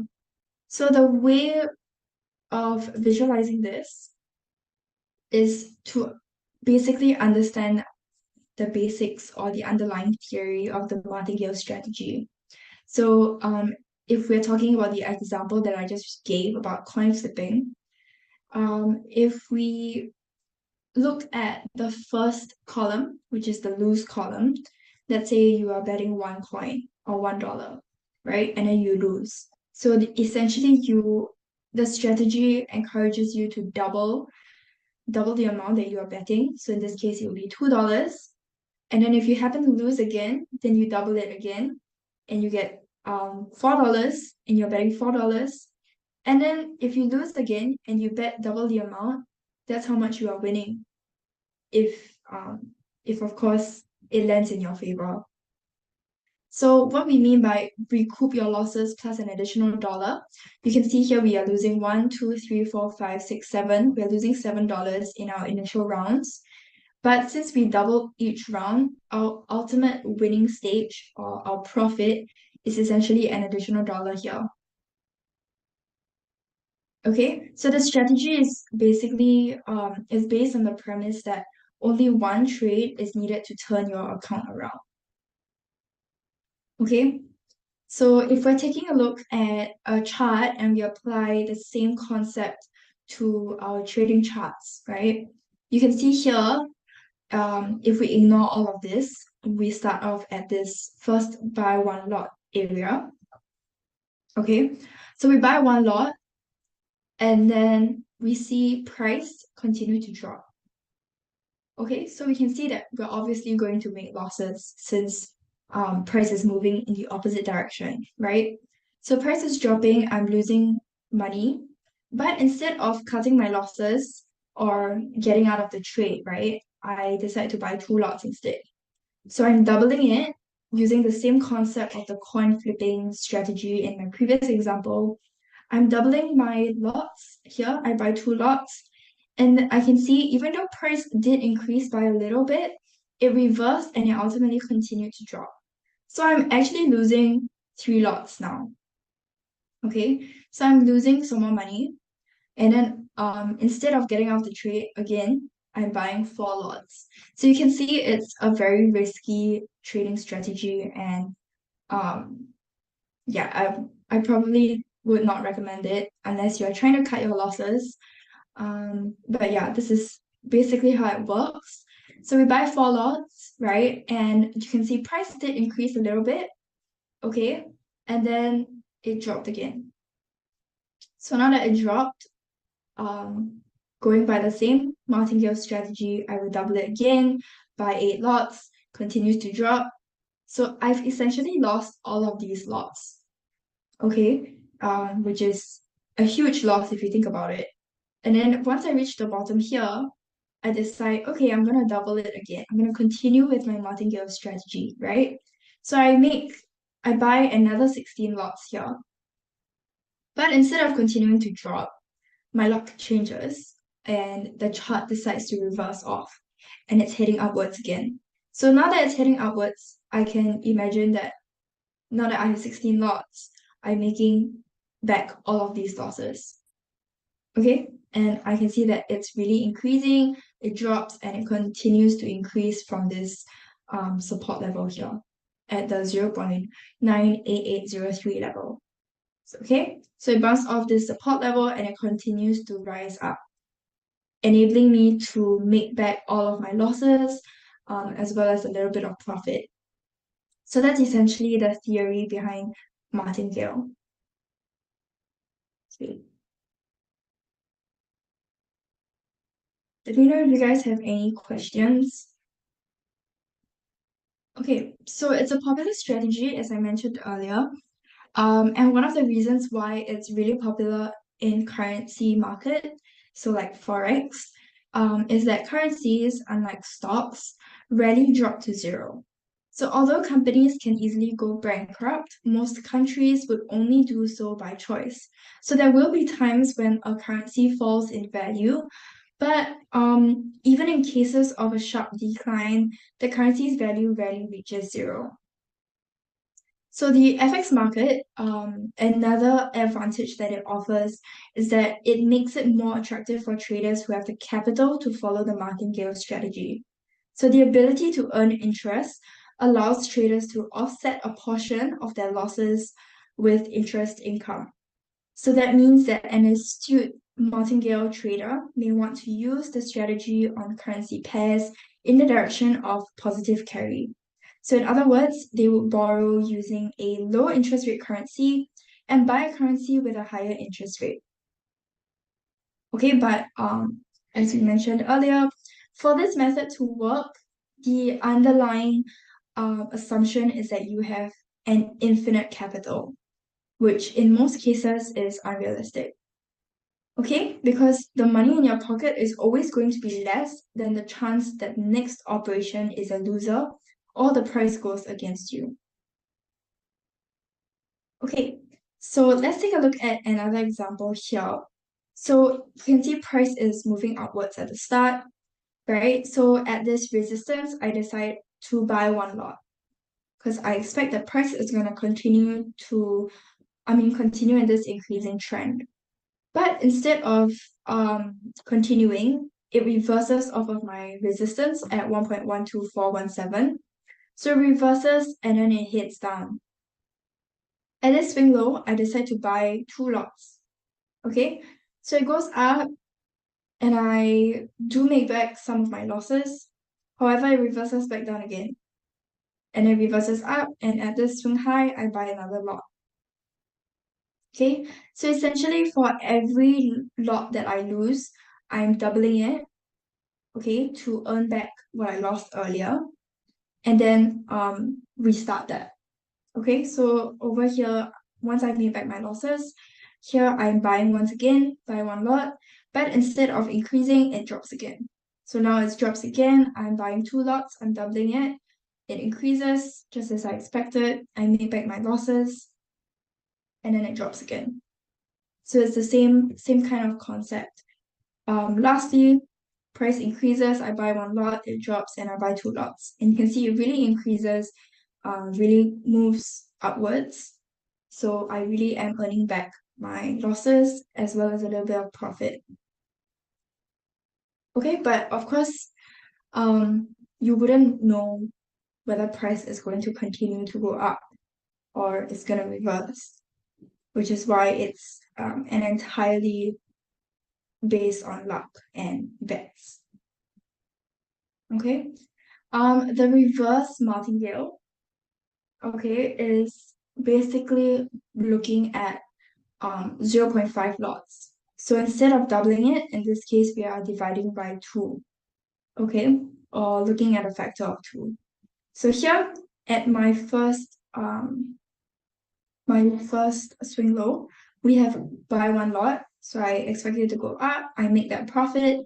So the way of visualizing this is to basically understand the basics or the underlying theory of the martingale strategy. So if we're talking about the example that I just gave about coin flipping, if we look at the first column, which is the lose column, let's say you are betting one coin or $1, right? And then you lose. So essentially the strategy encourages you to double the amount that you are betting. So in this case, it will be $2. And then if you happen to lose again, then you double it again and you get $4 and you're betting $4. And then if you lose again and you bet double the amount, that's how much you are winning. If of course it lands in your favor. So what we mean by recoup your losses plus an additional dollar, you can see here we are losing 1, 2, 3, 4, 5, 6, 7. We are losing $7 in our initial rounds. But since we doubled each round, our ultimate winning stage or our profit is essentially an additional dollar here. Okay, so the strategy is basically is based on the premise that only one trade is needed to turn your account around. Okay, so if we're taking a look at a chart and we apply the same concept to our trading charts, right? You can see here, if we ignore all of this, we start off at this first buy one lot area. Okay, so we buy one lot and then we see price continue to drop. Okay, so we can see that we're obviously going to make losses since price is moving in the opposite direction, right? So price is dropping, I'm losing money, but instead of cutting my losses or getting out of the trade, right, I decide to buy two lots instead. So I'm doubling it using the same concept of the coin flipping strategy in my previous example. I'm doubling my lots here. I buy two lots. And I can see even though price did increase by a little bit, it reversed and it ultimately continued to drop. So I'm actually losing three lots now. Okay, so I'm losing some more money. And then instead of getting out the trade again, I'm buying four lots. So you can see it's a very risky trading strategy, and yeah, I probably would not recommend it unless you're trying to cut your losses. But yeah, this is basically how it works. So we buy four lots, right? And you can see price did increase a little bit, okay? And then it dropped again. So now that it dropped, going by the same martingale strategy, I will double it again, buy 8 lots, continues to drop. So I've essentially lost all of these lots, okay? Which is a huge loss if you think about it. And then once I reach the bottom here, I decide, okay, I'm gonna double it again. I'm gonna continue with my martingale strategy, right? So I buy another 16 lots here. But instead of continuing to drop, my luck changes and the chart decides to reverse off and it's heading upwards again. So now that it's heading upwards, I can imagine that now that I have 16 lots, I'm making back all of these losses. Okay, and I can see that it's really increasing, it drops and it continues to increase from this support level here at the 0.98803 level. So, okay, so it bounced off this support level and it continues to rise up, enabling me to make back all of my losses as well as a little bit of profit. So that's essentially the theory behind martingale. Okay. Let me know if you guys have any questions. Okay, so it's a popular strategy, as I mentioned earlier. And one of the reasons why it's really popular in currency market, so like Forex, is that currencies, unlike stocks, rarely drop to zero. So although companies can easily go bankrupt, most countries would only do so by choice. So there will be times when a currency falls in value, but even in cases of a sharp decline, the currency's value rarely reaches zero. So the FX market, another advantage that it offers is that it makes it more attractive for traders who have the capital to follow the martingale strategy. So the ability to earn interest allows traders to offset a portion of their losses with interest income. So that means that an astute martingale trader may want to use the strategy on currency pairs in the direction of positive carry. So, in other words, they would borrow using a low interest rate currency and buy a currency with a higher interest rate. Okay, but as we mentioned earlier, for this method to work, the underlying assumption is that you have an infinite capital, which in most cases is unrealistic. Okay, because the money in your pocket is always going to be less than the chance that the next operation is a loser or the price goes against you. Okay, so let's take a look at another example here. So you can see price is moving upwards at the start, right? So at this resistance, I decide to buy one lot because I expect the price is going to continue in this increasing trend. But instead of continuing, it reverses off of my resistance at 1.12417. So it reverses and then it hits down. At this swing low, I decide to buy two lots. Okay, so it goes up and I do make back some of my losses. However, it reverses back down again. And it reverses up, and at this swing high, I buy another lot. Okay, so essentially for every lot that I lose, I'm doubling it, okay, to earn back what I lost earlier, and then restart that. Okay, so over here, once I've made back my losses, here I'm buying once again, buy one lot, but instead of increasing, it drops again. So now it drops again, I'm buying two lots, I'm doubling it, it increases just as I expected, I make back my losses, and then it drops again. So it's the same kind of concept. Lastly, price increases, I buy one lot, it drops, and I buy two lots. And you can see it really increases, really moves upwards. So I really am earning back my losses as well as a little bit of profit. Okay, but of course, you wouldn't know whether price is going to continue to go up or it's going to reverse, which is why it's an entirely based on luck and bets. Okay. The reverse martingale, okay, is basically looking at 0.5 lots. So instead of doubling it, in this case, we are dividing by 2, okay, or looking at a factor of 2. So here at my first swing low, we have buy one lot. So I expect it to go up, I make that profit,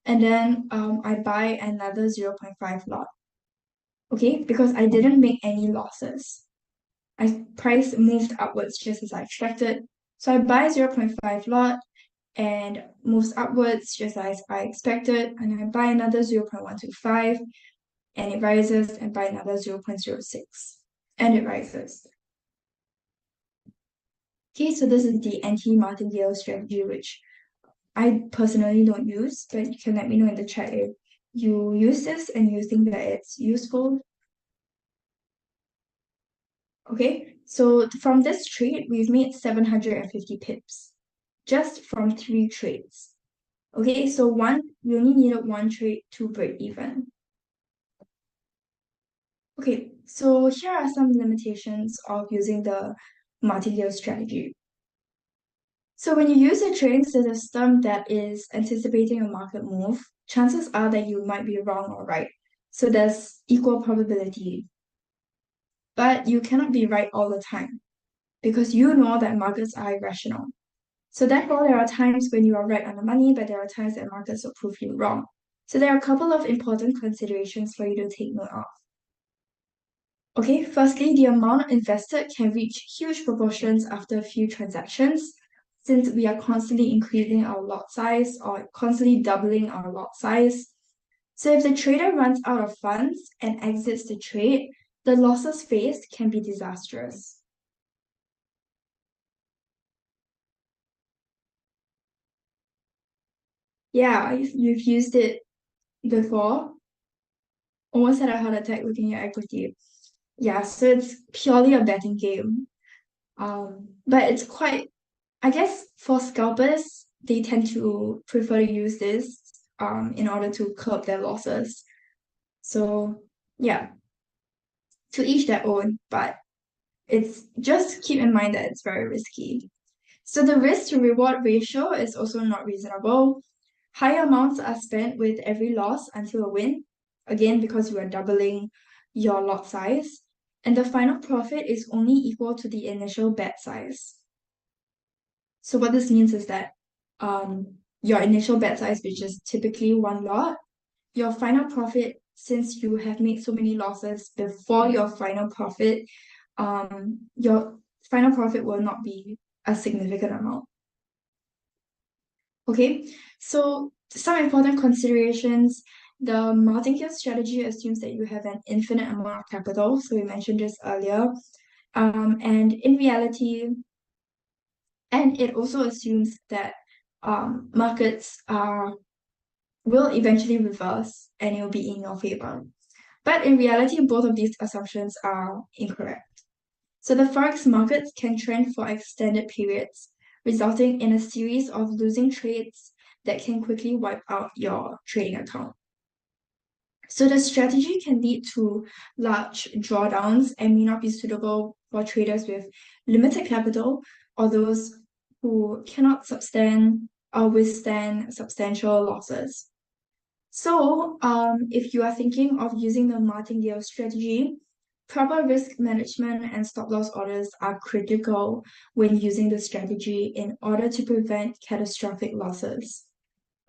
and then I buy another 0.5 lot. Okay, because I didn't make any losses. Price moved upwards just as I expected. So I buy 0.5 lot and moves upwards just as I expected. And I buy another 0.125 and it rises and buy another 0.06 and it rises. Okay, so this is the anti-martingale strategy, which I personally don't use, but you can let me know in the chat if you use this and you think that it's useful. Okay, so from this trade, we've made 750 pips just from 3 trades. Okay, so we only needed 1 trade to break even. Okay, so here are some limitations of using the martingale strategy. So when you use a trading system that is anticipating a market move, chances are that you might be wrong or right. So there's equal probability. but you cannot be right all the time because you know that markets are irrational. So therefore, there are times when you are right on the money, but there are times that markets will prove you wrong. So there are a couple of important considerations for you to take note of. Okay, firstly, the amount invested can reach huge proportions after a few transactions, since we are constantly increasing our lot size or constantly doubling our lot size. So if the trader runs out of funds and exits the trade, the losses faced can be disastrous. Yeah, you've used it before. Almost had a heart attack looking at equity. Yeah, so it's purely a betting game. But it's quite, I guess for scalpers, they tend to prefer to use this in order to curb their losses. So yeah, to each their own, but it's just keep in mind that it's very risky. So the risk to reward ratio is also not reasonable. High amounts are spent with every loss until a win, again, because you are doubling your lot size, and the final profit is only equal to the initial bet size. So what this means is that your initial bet size, which is typically one lot, your final profit, since you have made so many losses before your final profit, your final profit will not be a significant amount. Okay, so some important considerations. The martingale strategy assumes that you have an infinite amount of capital. So we mentioned this earlier. And in reality, and it also assumes that markets will eventually reverse and it will be in your favor. But in reality, both of these assumptions are incorrect. So the forex markets can trend for extended periods, resulting in a series of losing trades that can quickly wipe out your trading account. So the strategy can lead to large drawdowns and may not be suitable for traders with limited capital or those who cannot withstand substantial losses. So, if you are thinking of using the martingale strategy, proper risk management and stop loss orders are critical when using the strategy in order to prevent catastrophic losses.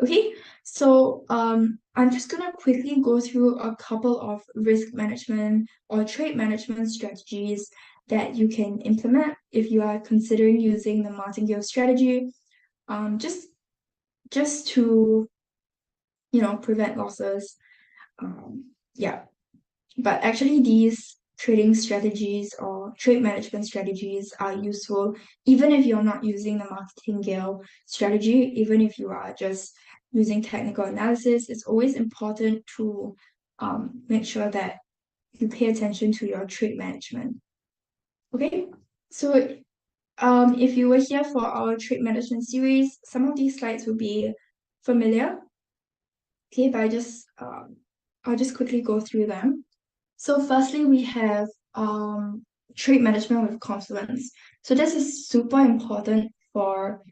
Okay, so I'm just gonna quickly go through a couple of risk management or trade management strategies that you can implement if you are considering using the martingale strategy. Just to prevent losses. Yeah, but actually these trading strategies or trade management strategies are useful even if you're not using the martingale strategy, even if you are just using technical analysis. It's always important to make sure that you pay attention to your trade management. Okay, so if you were here for our trade management series, some of these slides will be familiar. Okay, but I'll just quickly go through them. So firstly, we have trade management with confluence. So this is super important for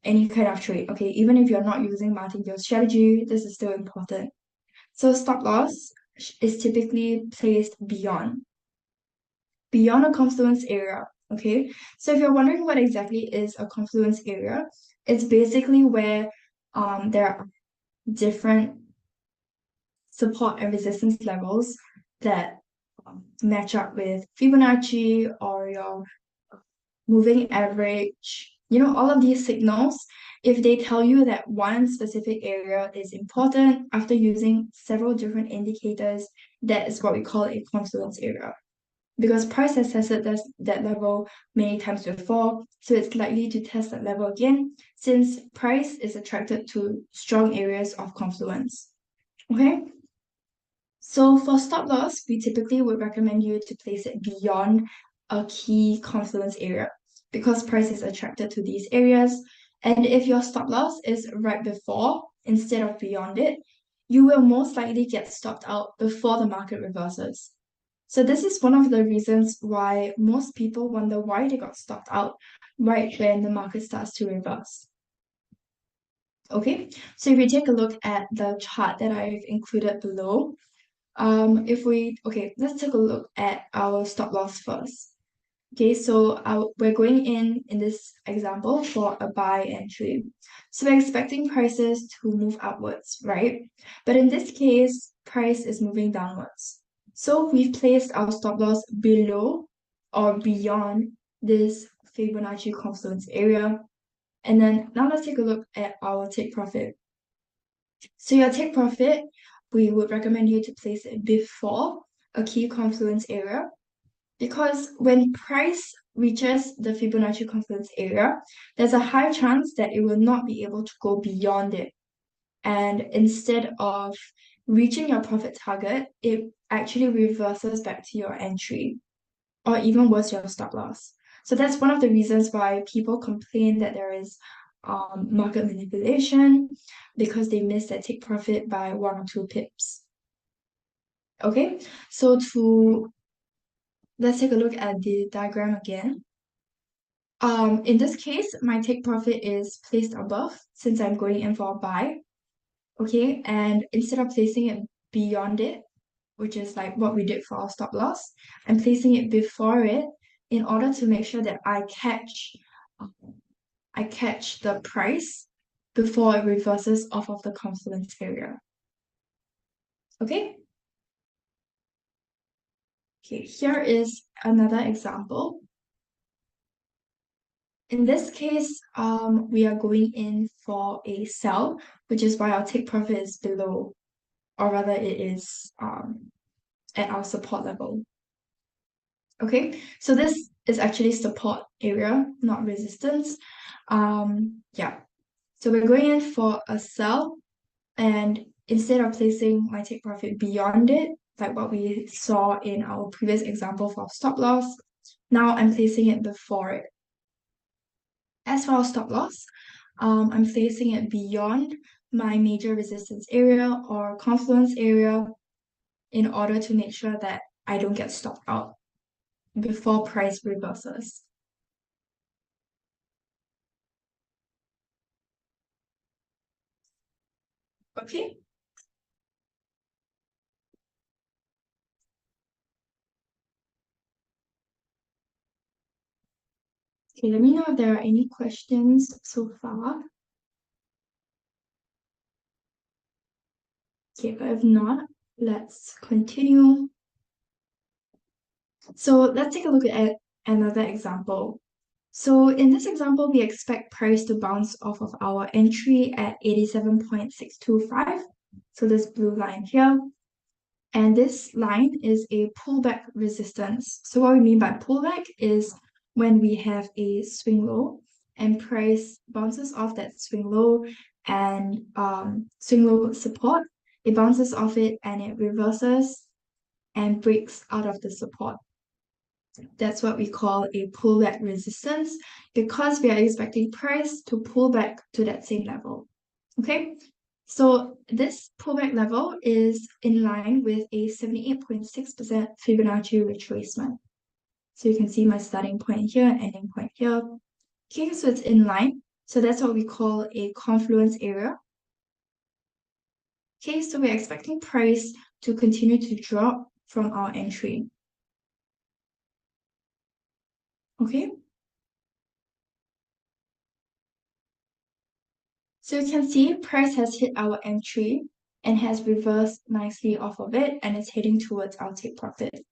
any kind of trade. Okay, even if you're not using martingale strategy, this is still important. So stop loss is typically placed beyond a confluence area. Okay, so if you're wondering what exactly is a confluence area, it's basically where there are different support and resistance levels that match up with Fibonacci or your moving average, all of these signals. If they tell you that one specific area is important after using several different indicators, that is what we call a confluence area. Because price has tested that level many times before, so it's likely to test that level again since price is attracted to strong areas of confluence. Okay? So for stop loss, we typically would recommend you to place it beyond a key confluence area because price is attracted to these areas. And if your stop loss is right before instead of beyond it, you will most likely get stopped out before the market reverses. So this is one of the reasons why most people wonder why they got stopped out right when the market starts to reverse. Okay, so if we take a look at the chart that I've included below, Let's take a look at our stop loss first. Okay, so we're going in this example for a buy entry. So we're expecting prices to move upwards, right? But in this case, price is moving downwards. So we've placed our stop loss below or beyond this Fibonacci confluence area. And then now let's take a look at our take profit. So your take profit, we would recommend you to place it before a key confluence area, because when price reaches the Fibonacci confluence area, there's a high chance that it will not be able to go beyond it. And instead of reaching your profit target, it actually reverses back to your entry, or even worse, your stop loss. So that's one of the reasons why people complain that there is market manipulation, because they miss that take profit by 1 or 2 pips. Okay, so let's take a look at the diagram again. In this case, my take profit is placed above since I'm going in for a buy. Okay, and instead of placing it beyond it, which is like what we did for our stop loss, I'm placing it before it in order to make sure that I catch the price before it reverses off of the confluence area. Okay? Okay, here is another example. In this case, we are going in for a sell, which is why our take profit is below, or rather it is at our support level. Okay, so this is actually support area, not resistance. Yeah, so we're going in for a sell, and instead of placing my take profit beyond it, like what we saw in our previous example for stop loss, now I'm placing it before it. As for our stop loss, I'm placing it beyond my major resistance area or confluence area in order to make sure that I don't get stopped out before price reverses. Okay. Okay, let me know if there are any questions so far. Okay, but if not, let's continue. So let's take a look at another example. So in this example, we expect price to bounce off of our entry at 87.625. So this blue line here. And this line is a pullback resistance. So what we mean by pullback is when we have a swing low and price bounces off that swing low and swing low support, it bounces off it and it reverses and breaks out of the support. That's what we call a pullback resistance, because we are expecting price to pull back to that same level. Okay, so this pullback level is in line with a 78.6% Fibonacci retracement. So you can see my starting point here and ending point here. Okay, so it's in line. So that's what we call a confluence area. Okay, so we're expecting price to continue to drop from our entry. Okay. So you can see price has hit our entry and has reversed nicely off of it and is heading towards our take profit.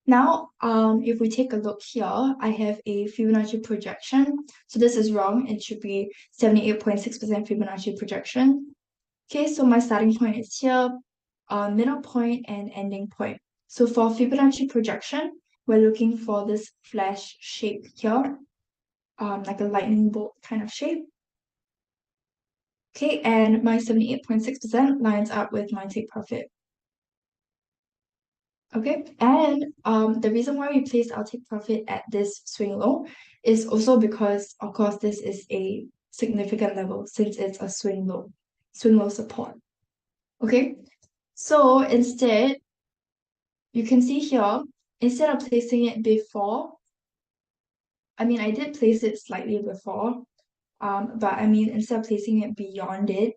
Now, if we take a look here, I have a Fibonacci projection. So this is wrong. It should be 78.6% Fibonacci projection. Okay, so my starting point is here, middle point and ending point. So for Fibonacci projection, we're looking for this flash shape here, like a lightning bolt kind of shape. Okay, and my 78.6% lines up with my take profit. Okay, and the reason why we placed our take profit at this swing low is also because, of course, this is a significant level since it's a swing low support. Okay, so instead, you can see here, instead of placing it before, I mean, I did place it slightly before, but I mean, instead of placing it beyond it,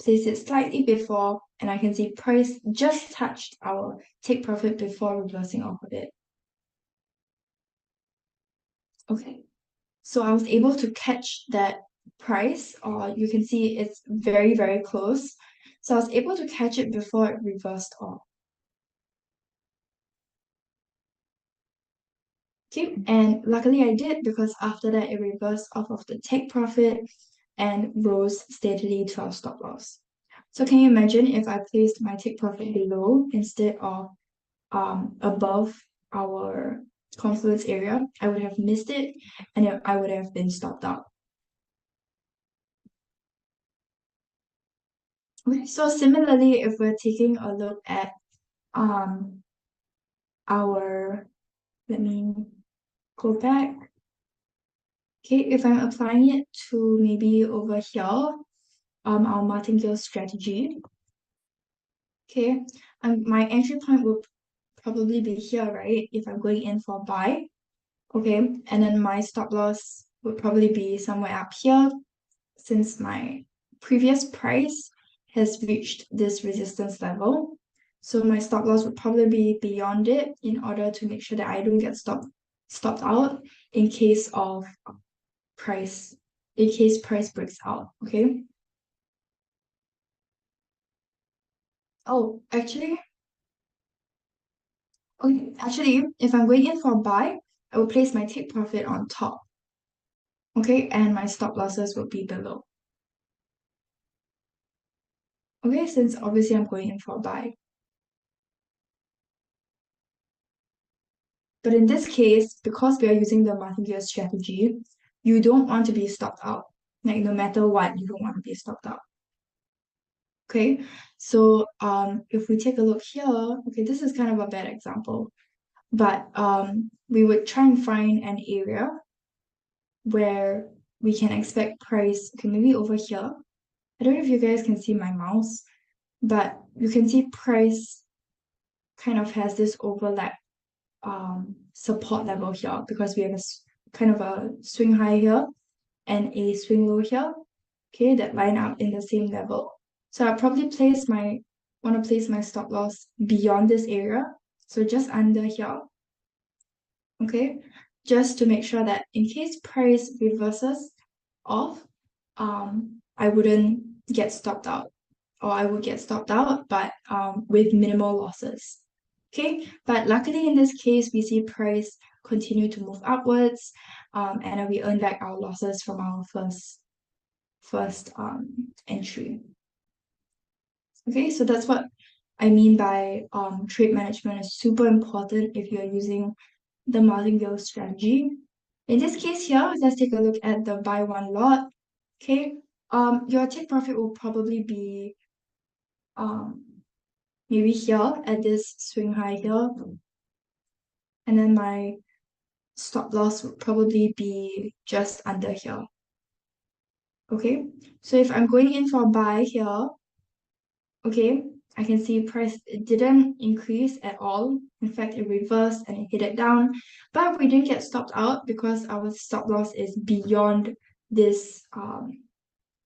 place it slightly before, and I can see price just touched our take profit before reversing off of it. Okay, so I was able to catch that price, or you can see it's very, very close. So I was able to catch it before it reversed off. Okay, and luckily I did, because after that it reversed off of the take profit and rose steadily to our stop loss. So can you imagine if I placed my take profit below instead of above our confluence area? I would have missed it, and I would have been stopped out. Okay, so similarly, if we're taking a look at um our, let me go back. Okay, if I'm applying it to maybe over here, our martingale strategy. Okay, my entry point will probably be here, right? If I'm going in for buy. Okay, and then my stop loss would probably be somewhere up here, since my previous price has reached this resistance level. So my stop loss would probably be beyond it, in order to make sure that I don't get stopped out in case of price, in case price breaks out. Okay. Oh, actually, if I'm going in for a buy, I will place my take profit on top. Okay, and my stop losses will be below. Okay, since obviously I'm going in for a buy. But in this case, because we are using the martingale strategy, you don't want to be stopped out. Like no matter what, you don't want to be stopped out. Okay, so if we take a look here, okay, this is kind of a bad example, but we would try and find an area where we can expect price. Okay, maybe over here. I don't know if you guys can see my mouse, but you can see price kind of has this overlap support level here, because we have a kind of a swing high here and a swing low here, okay, that line up in the same level. So I probably want to place my stop loss beyond this area, so just under here, okay, just to make sure that in case price reverses off, I wouldn't get stopped out, or I would get stopped out, but with minimal losses. Okay, but luckily in this case, we see price continue to move upwards, and then we earn back our losses from our first entry. Okay, so that's what I mean by trade management is super important if you're using the martingale strategy. In this case here, let's take a look at the buy one lot. Okay, your take profit will probably be um maybe here at this swing high here, and then my stop loss would probably be just under here. Okay, so if I'm going in for a buy here, okay, I can see price didn't increase at all. In fact, it reversed and it hit it down, but we didn't get stopped out because our stop loss is beyond this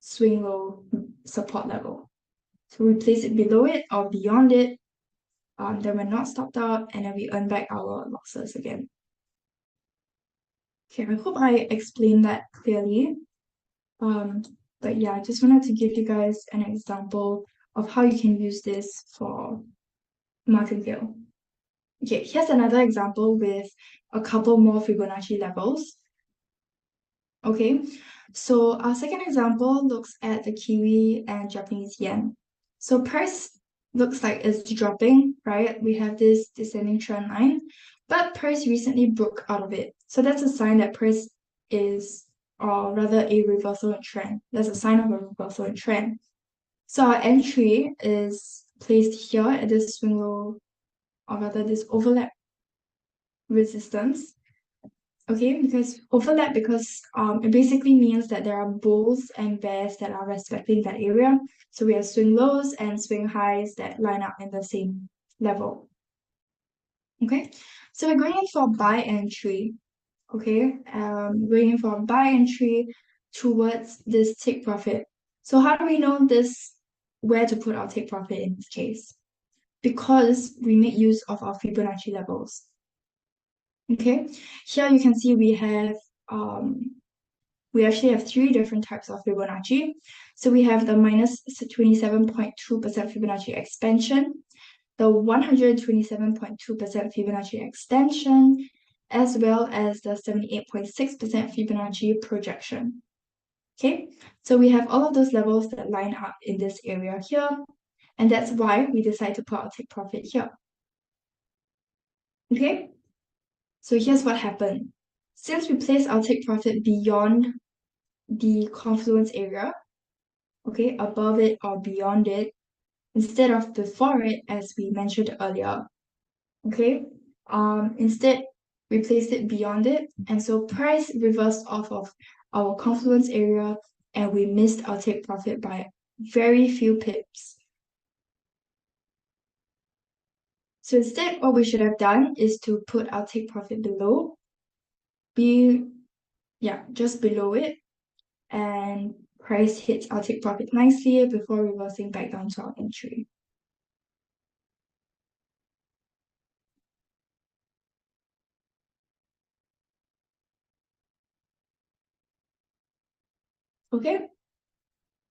swing low support level. So we place it below it or beyond it, then we're not stopped out, and then we earn back our losses again. Okay, I hope I explained that clearly. But yeah, I just wanted to give you guys an example of how you can use this for martingale. Okay, here's another example with a couple more Fibonacci levels. Okay, so our second example looks at the Kiwi and Japanese yen. So price looks like it's dropping, right? We have this descending trend line, but price recently broke out of it. So that's a sign that price is, or rather a reversal in trend. That's a sign of a reversal in trend. So our entry is placed here at this swing low, or rather this overlap resistance. Okay, because overlap, because it basically means that there are bulls and bears that are respecting that area. So we have swing lows and swing highs that line up in the same level. Okay, so we're going in for buy entry. Okay, going in for a buy entry towards this take profit. So how do we know this where to put our take profit in this case, because we make use of our Fibonacci levels. Okay, here you can see we actually have three different types of Fibonacci. So we have the minus 27.2% Fibonacci expansion, the 127.2% Fibonacci extension, as well as the 78.6% Fibonacci projection. Okay, so we have all of those levels that line up in this area here, and that's why we decide to put our take profit here. Okay, so here's what happened. Since we place our take profit beyond the confluence area, okay, above it or beyond it, instead of before it, as we mentioned earlier, okay, instead we placed it beyond it, and so price reversed off of our confluence area, and we missed our take profit by very few pips. So instead, what we should have done is to put our take profit below, just below it, and price hits our take profit nicely before reversing back down to our entry. Okay.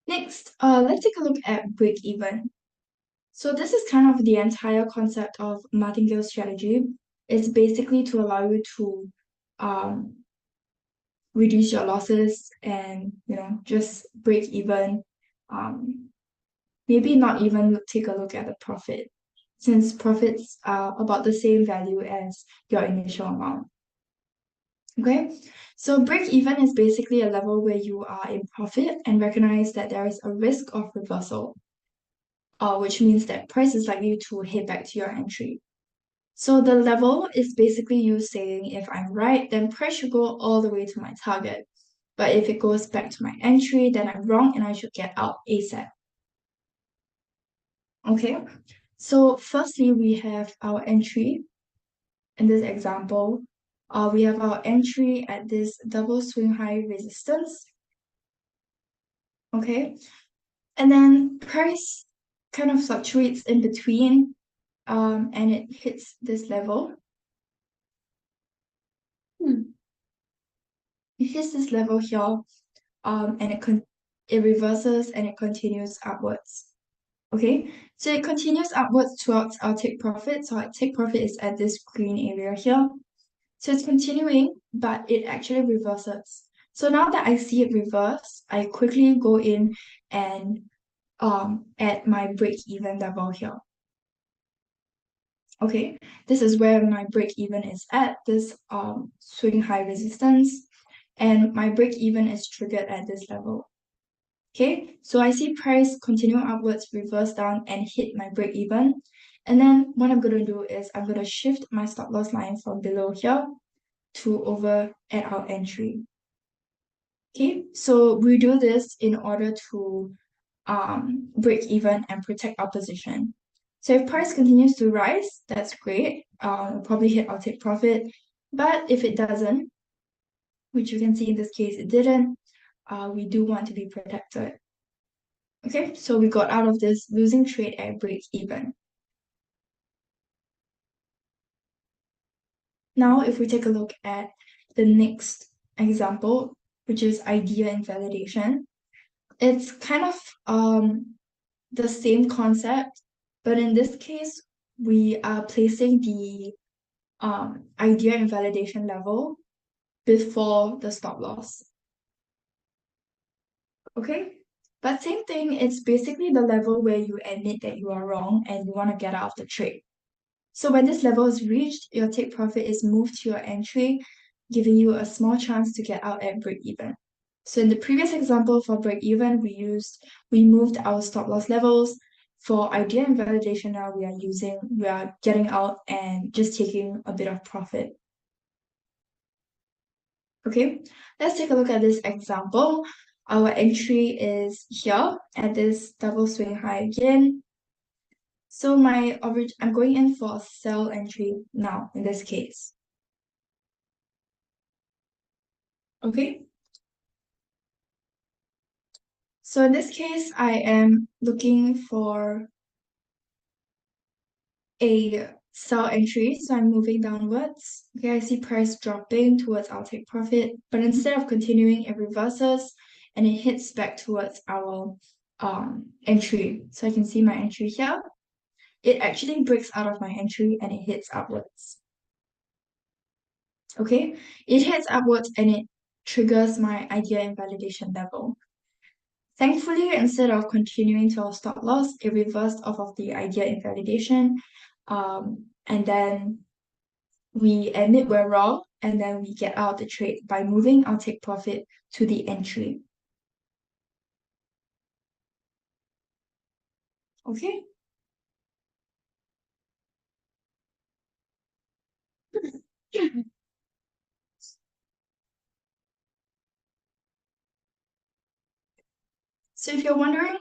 Next, let's take a look at break even. So this is kind of the entire concept of martingale strategy. It's basically to allow you to reduce your losses and just break even. Maybe not even take a look at the profit, since profits are about the same value as your initial amount. Okay, so break even is basically a level where you are in profit and recognize that there is a risk of reversal, which means that price is likely to hit back to your entry. So the level is basically you saying, if I'm right, then price should go all the way to my target. But if it goes back to my entry, then I'm wrong and I should get out ASAP. Okay, so firstly, we have our entry. In this example, we have our entry at this double swing high resistance. Okay, and then price kind of fluctuates in between, and it hits this level. It hits this level here, and it reverses and it continues upwards. Okay, so it continues upwards towards our take profit. So our take profit is at this green area here. So it's continuing, but it actually reverses. So now that I see it reverse, I quickly go in and at my break even level here. Okay, this is where my break even is at, this swing high resistance, and my break even is triggered at this level. Okay, so I see price continue upwards, reverse down, and hit my break even. And then what I'm going to do is I'm going to shift my stop loss line from below here to over at our entry. Okay, so we do this in order to break even and protect our position. So if price continues to rise, that's great. We'll probably hit our take profit. But if it doesn't, which you can see in this case it didn't, we do want to be protected. Okay, so we got out of this losing trade at break even. Now, if we take a look at the next example, which is idea invalidation, it's kind of the same concept, but in this case, we are placing the idea invalidation level before the stop loss. Okay, but same thing, it's basically the level where you admit that you are wrong and you want to get out of the trade. So when this level is reached, your take profit is moved to your entry, giving you a small chance to get out at break even. So in the previous example for break even, we moved our stop loss levels. For idea invalidation now we are getting out and just taking a bit of profit. Okay, let's take a look at this example. Our entry is here at this double swing high again. So I'm going in for a sell entry now in this case. Okay. So in this case, I am looking for a sell entry, so I'm moving downwards. Okay, I see price dropping towards our take profit, but instead of continuing, it reverses and it hits back towards our entry. So I can see my entry here. It actually breaks out of my entry and it hits upwards. Okay, it hits upwards and it triggers my idea invalidation level. Thankfully, instead of continuing to our stop loss, it reversed off of the idea invalidation. And then we admit we're wrong, and then we get out of the trade by moving our take profit to the entry. Okay? So if you're wondering,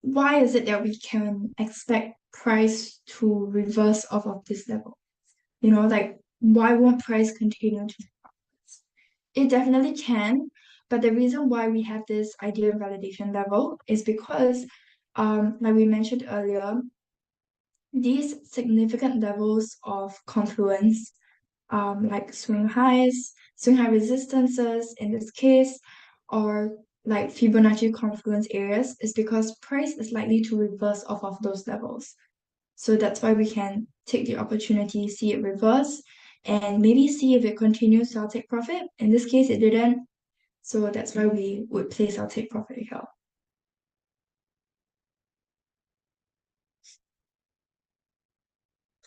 why is it that we can expect price to reverse off of this level? You know, like why won't price continue to rise? It definitely can, but the reason why we have this idea validation level is because, like we mentioned earlier, these significant levels of confluence, like swing high resistances in this case, or like Fibonacci confluence areas, is because price is likely to reverse off of those levels. So that's why we can take the opportunity, see it reverse, and maybe see if it continues to our take profit. In this case, it didn't. So that's why we would place our take profit here.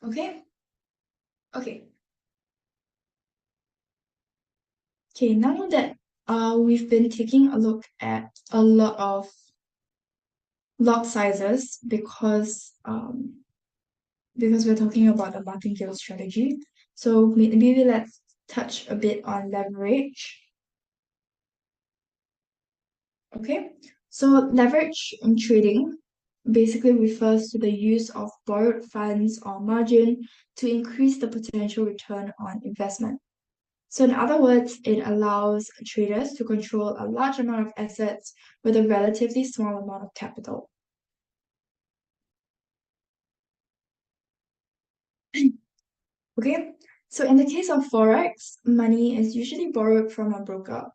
Okay? Okay. Okay, now that we've been taking a look at a lot of lot sizes because we're talking about the martingale strategy. So maybe let's touch a bit on leverage. Okay, so leverage in trading basically refers to the use of borrowed funds or margin to increase the potential return on investment. So, in other words, it allows traders to control a large amount of assets with a relatively small amount of capital. Okay, so in the case of Forex, money is usually borrowed from a broker.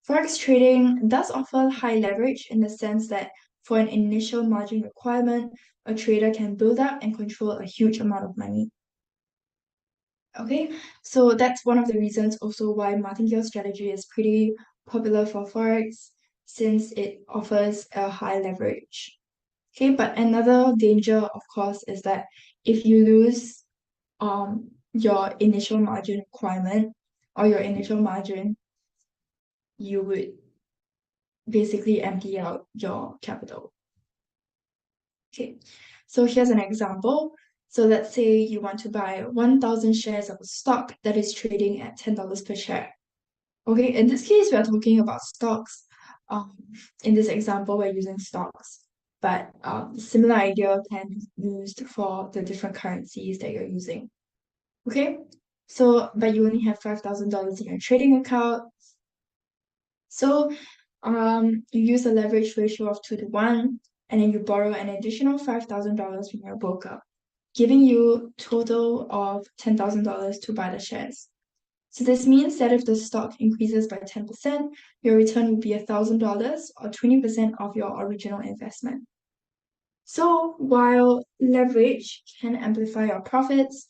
Forex trading does offer high leverage in the sense that for an initial margin requirement, a trader can build up and control a huge amount of money. Okay, so that's one of the reasons also why martingale strategy is pretty popular for Forex since it offers a high leverage. Okay, but another danger, of course, is that if you lose your initial margin requirement or your initial margin, you would basically empty out your capital. Okay, so here's an example. So let's say you want to buy 1,000 shares of a stock that is trading at $10 per share. Okay, in this case, we are talking about stocks. In this example, we're using stocks, but similar idea can be used for the different currencies that you're using. Okay, so but you only have $5,000 in your trading account. So you use a leverage ratio of 2 to 1, and then you borrow an additional $5,000 from your broker, giving you total of $10,000 to buy the shares. So this means that if the stock increases by 10%, your return will be $1,000 or 20% of your original investment. So while leverage can amplify your profits,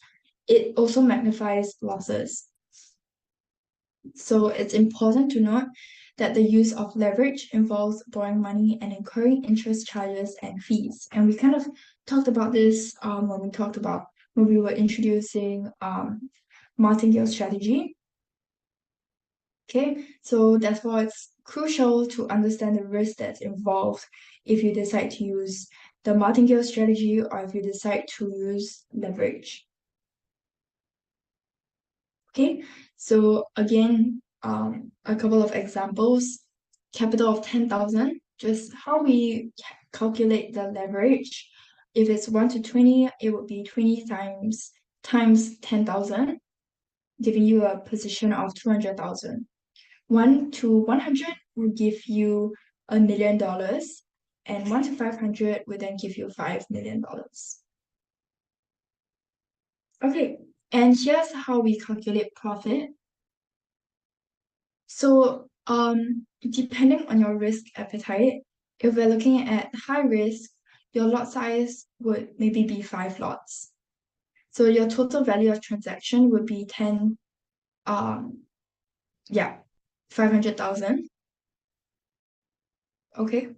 it also magnifies losses. So it's important to note that the use of leverage involves borrowing money and incurring interest charges and fees. And we kind of talked about this when we were introducing martingale strategy. Okay, so that's why it's crucial to understand the risk that's involved if you decide to use the martingale strategy or if you decide to use leverage. Okay, so again, a couple of examples. Capital of 10,000, just how we calculate the leverage. If it's 1 to 20, it would be 20 times 10,000, giving you a position of 200,000. 1 to 100 will give you $1 million, and 1 to 500 would then give you $5 million. Okay, and here's how we calculate profit. So, depending on your risk appetite, if we're looking at high risk, your lot size would maybe be 5 lots. So your total value of transaction would be 10, um, yeah, 500,000. Okay,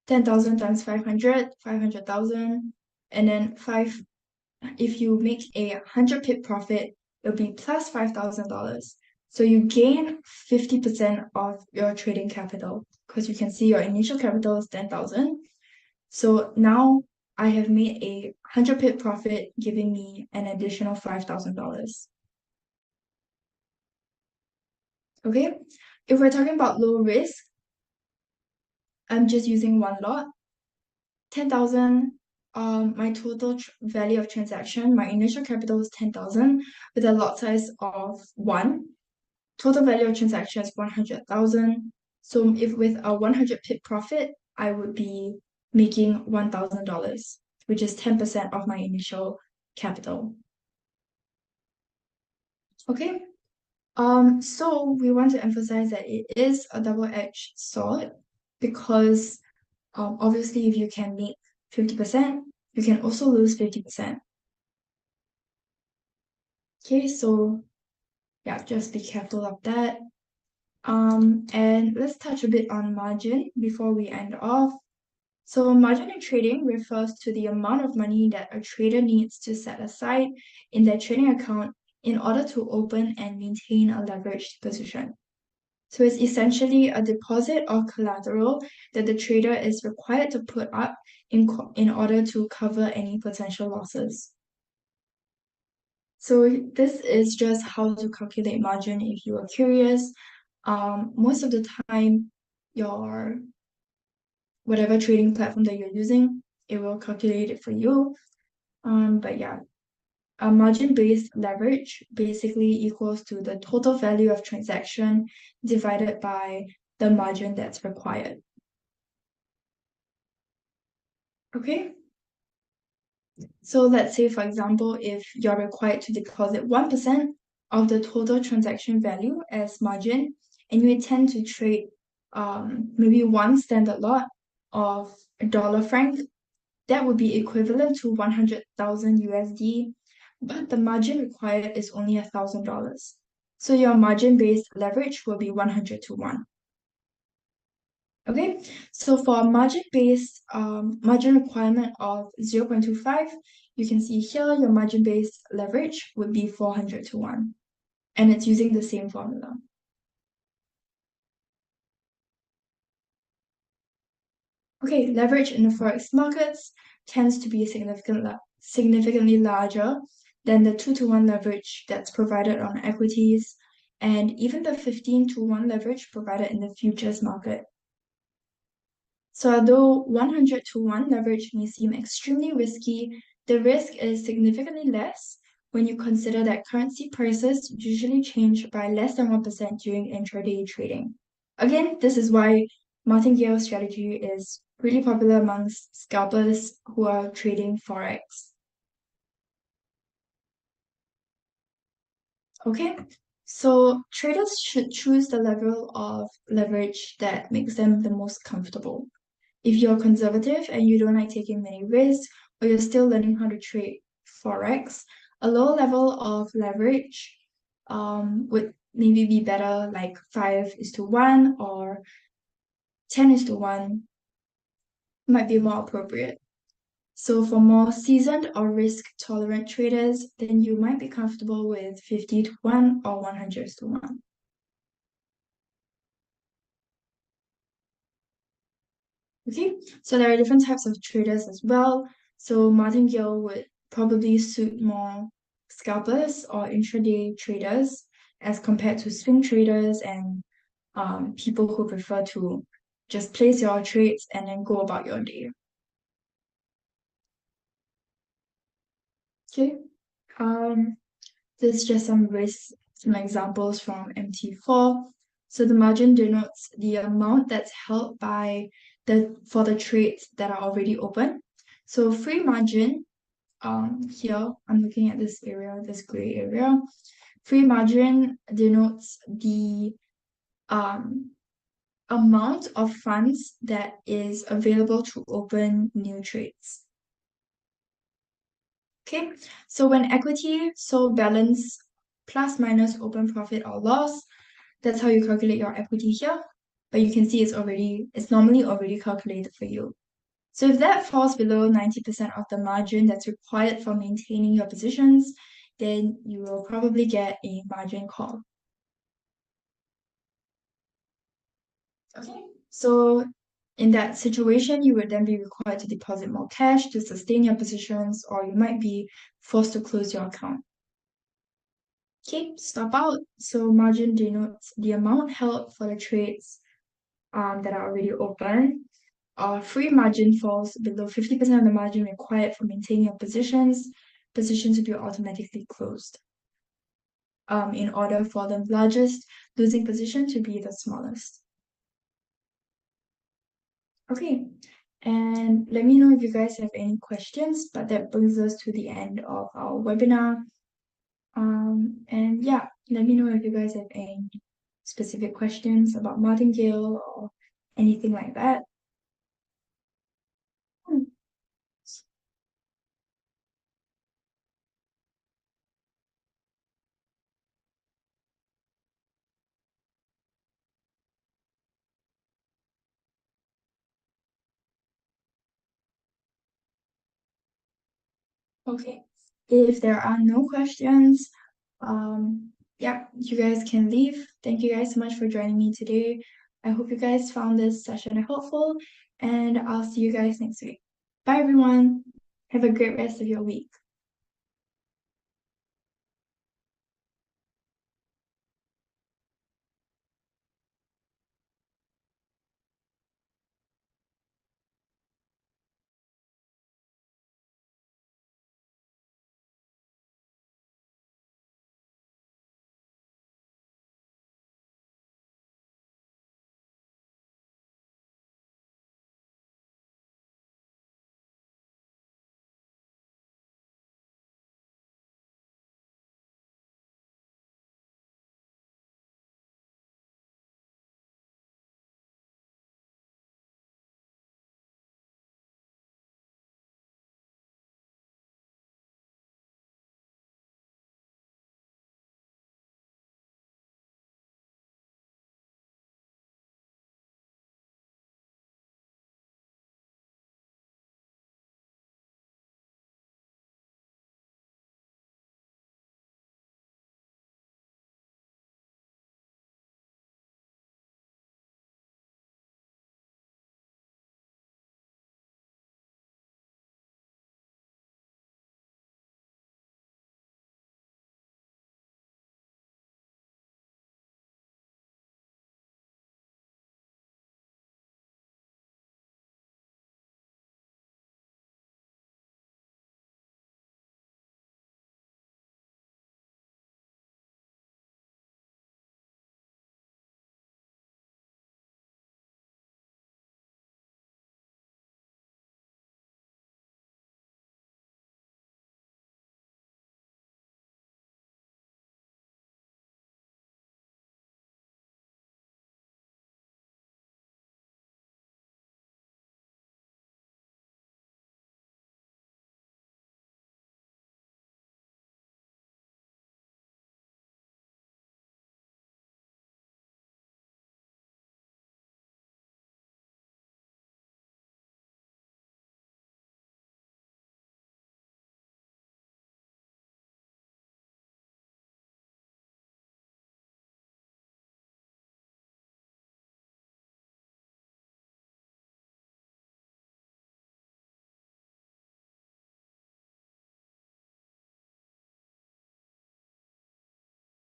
10,000 times 500, 500,000, and then if you make a 100 pip profit, it'll be plus $5,000. So you gain 50% of your trading capital because you can see your initial capital is 10,000. So now I have made a 100 pip profit, giving me an additional $5,000. Okay, if we're talking about low risk, I'm just using one lot. 10,000, my total value of transaction, my initial capital is 10,000 with a lot size of 1. Total value of transaction is 100,000. So if with a 100 pip profit, I would be making $1,000, which is 10% of my initial capital. Okay. So we want to emphasize that it is a double-edged sword because obviously if you can make 50%, you can also lose 50%. Okay, so yeah, just be careful of that. And let's touch a bit on margin before we end off. So margin in trading refers to the amount of money that a trader needs to set aside in their trading account in order to open and maintain a leveraged position. So it's essentially a deposit or collateral that the trader is required to put up in order to cover any potential losses. So this is just how to calculate margin if you are curious. Most of the time, your whatever trading platform that you're using, it will calculate it for you. But yeah, a margin-based leverage basically equals to the total value of transaction divided by the margin that's required. Okay, so let's say, for example, if you're required to deposit 1% of the total transaction value as margin, and you intend to trade maybe one standard lot of $1, that would be equivalent to 100,000 USD, but the margin required is only $1,000. So your margin-based leverage will be 100 to 1. Okay, so for margin-based margin requirement of 0.25, you can see here your margin-based leverage would be 400 to 1, and it's using the same formula. Okay, leverage in the forex markets tends to be significantly larger than the 2 to 1 leverage that's provided on equities, and even the 15 to 1 leverage provided in the futures market. So although 100 to 1 leverage may seem extremely risky, the risk is significantly less when you consider that currency prices usually change by less than 1% during intraday trading. Again, this is why martingale strategy is really popular amongst scalpers who are trading forex. Okay, so traders should choose the level of leverage that makes them the most comfortable. If you're conservative and you don't like taking many risks, or you're still learning how to trade forex, a low level of leverage would maybe be better, like 5:1 or 10:1 might be more appropriate. So for more seasoned or risk-tolerant traders, then you might be comfortable with 50 to 1 or 100 to 1. Okay, so there are different types of traders as well. So martingale would probably suit more scalpers or intraday traders as compared to swing traders and people who prefer to just place your trades and then go about your day. Okay, this is just some examples from MT4. So the margin denotes the amount that's held by for the trades that are already open. So free margin, here I'm looking at this area, this gray area. Free margin denotes the um amount of funds that is available to open new trades. Okay, so when equity sold balance plus minus open profit or loss, that's how you calculate your equity here. But you can see it's normally already calculated for you. So if that falls below 90% of the margin that's required for maintaining your positions, then you will probably get a margin call. Okay, so in that situation, you would then be required to deposit more cash to sustain your positions, or you might be forced to close your account. Okay, stop out. So margin denotes the amount held for the trades that are already open. Free margin falls below 50% of the margin required for maintaining your positions. Positions will be automatically closed in order for the largest losing position to be the smallest. Okay, and let me know if you guys have any questions, but that brings us to the end of our webinar. And yeah, let me know if you guys have any specific questions about martingale or anything like that. Okay, if there are no questions, yeah, you guys can leave. Thank you guys so much for joining me today. I hope you guys found this session helpful, and I'll see you guys next week. Bye, everyone. Have a great rest of your week.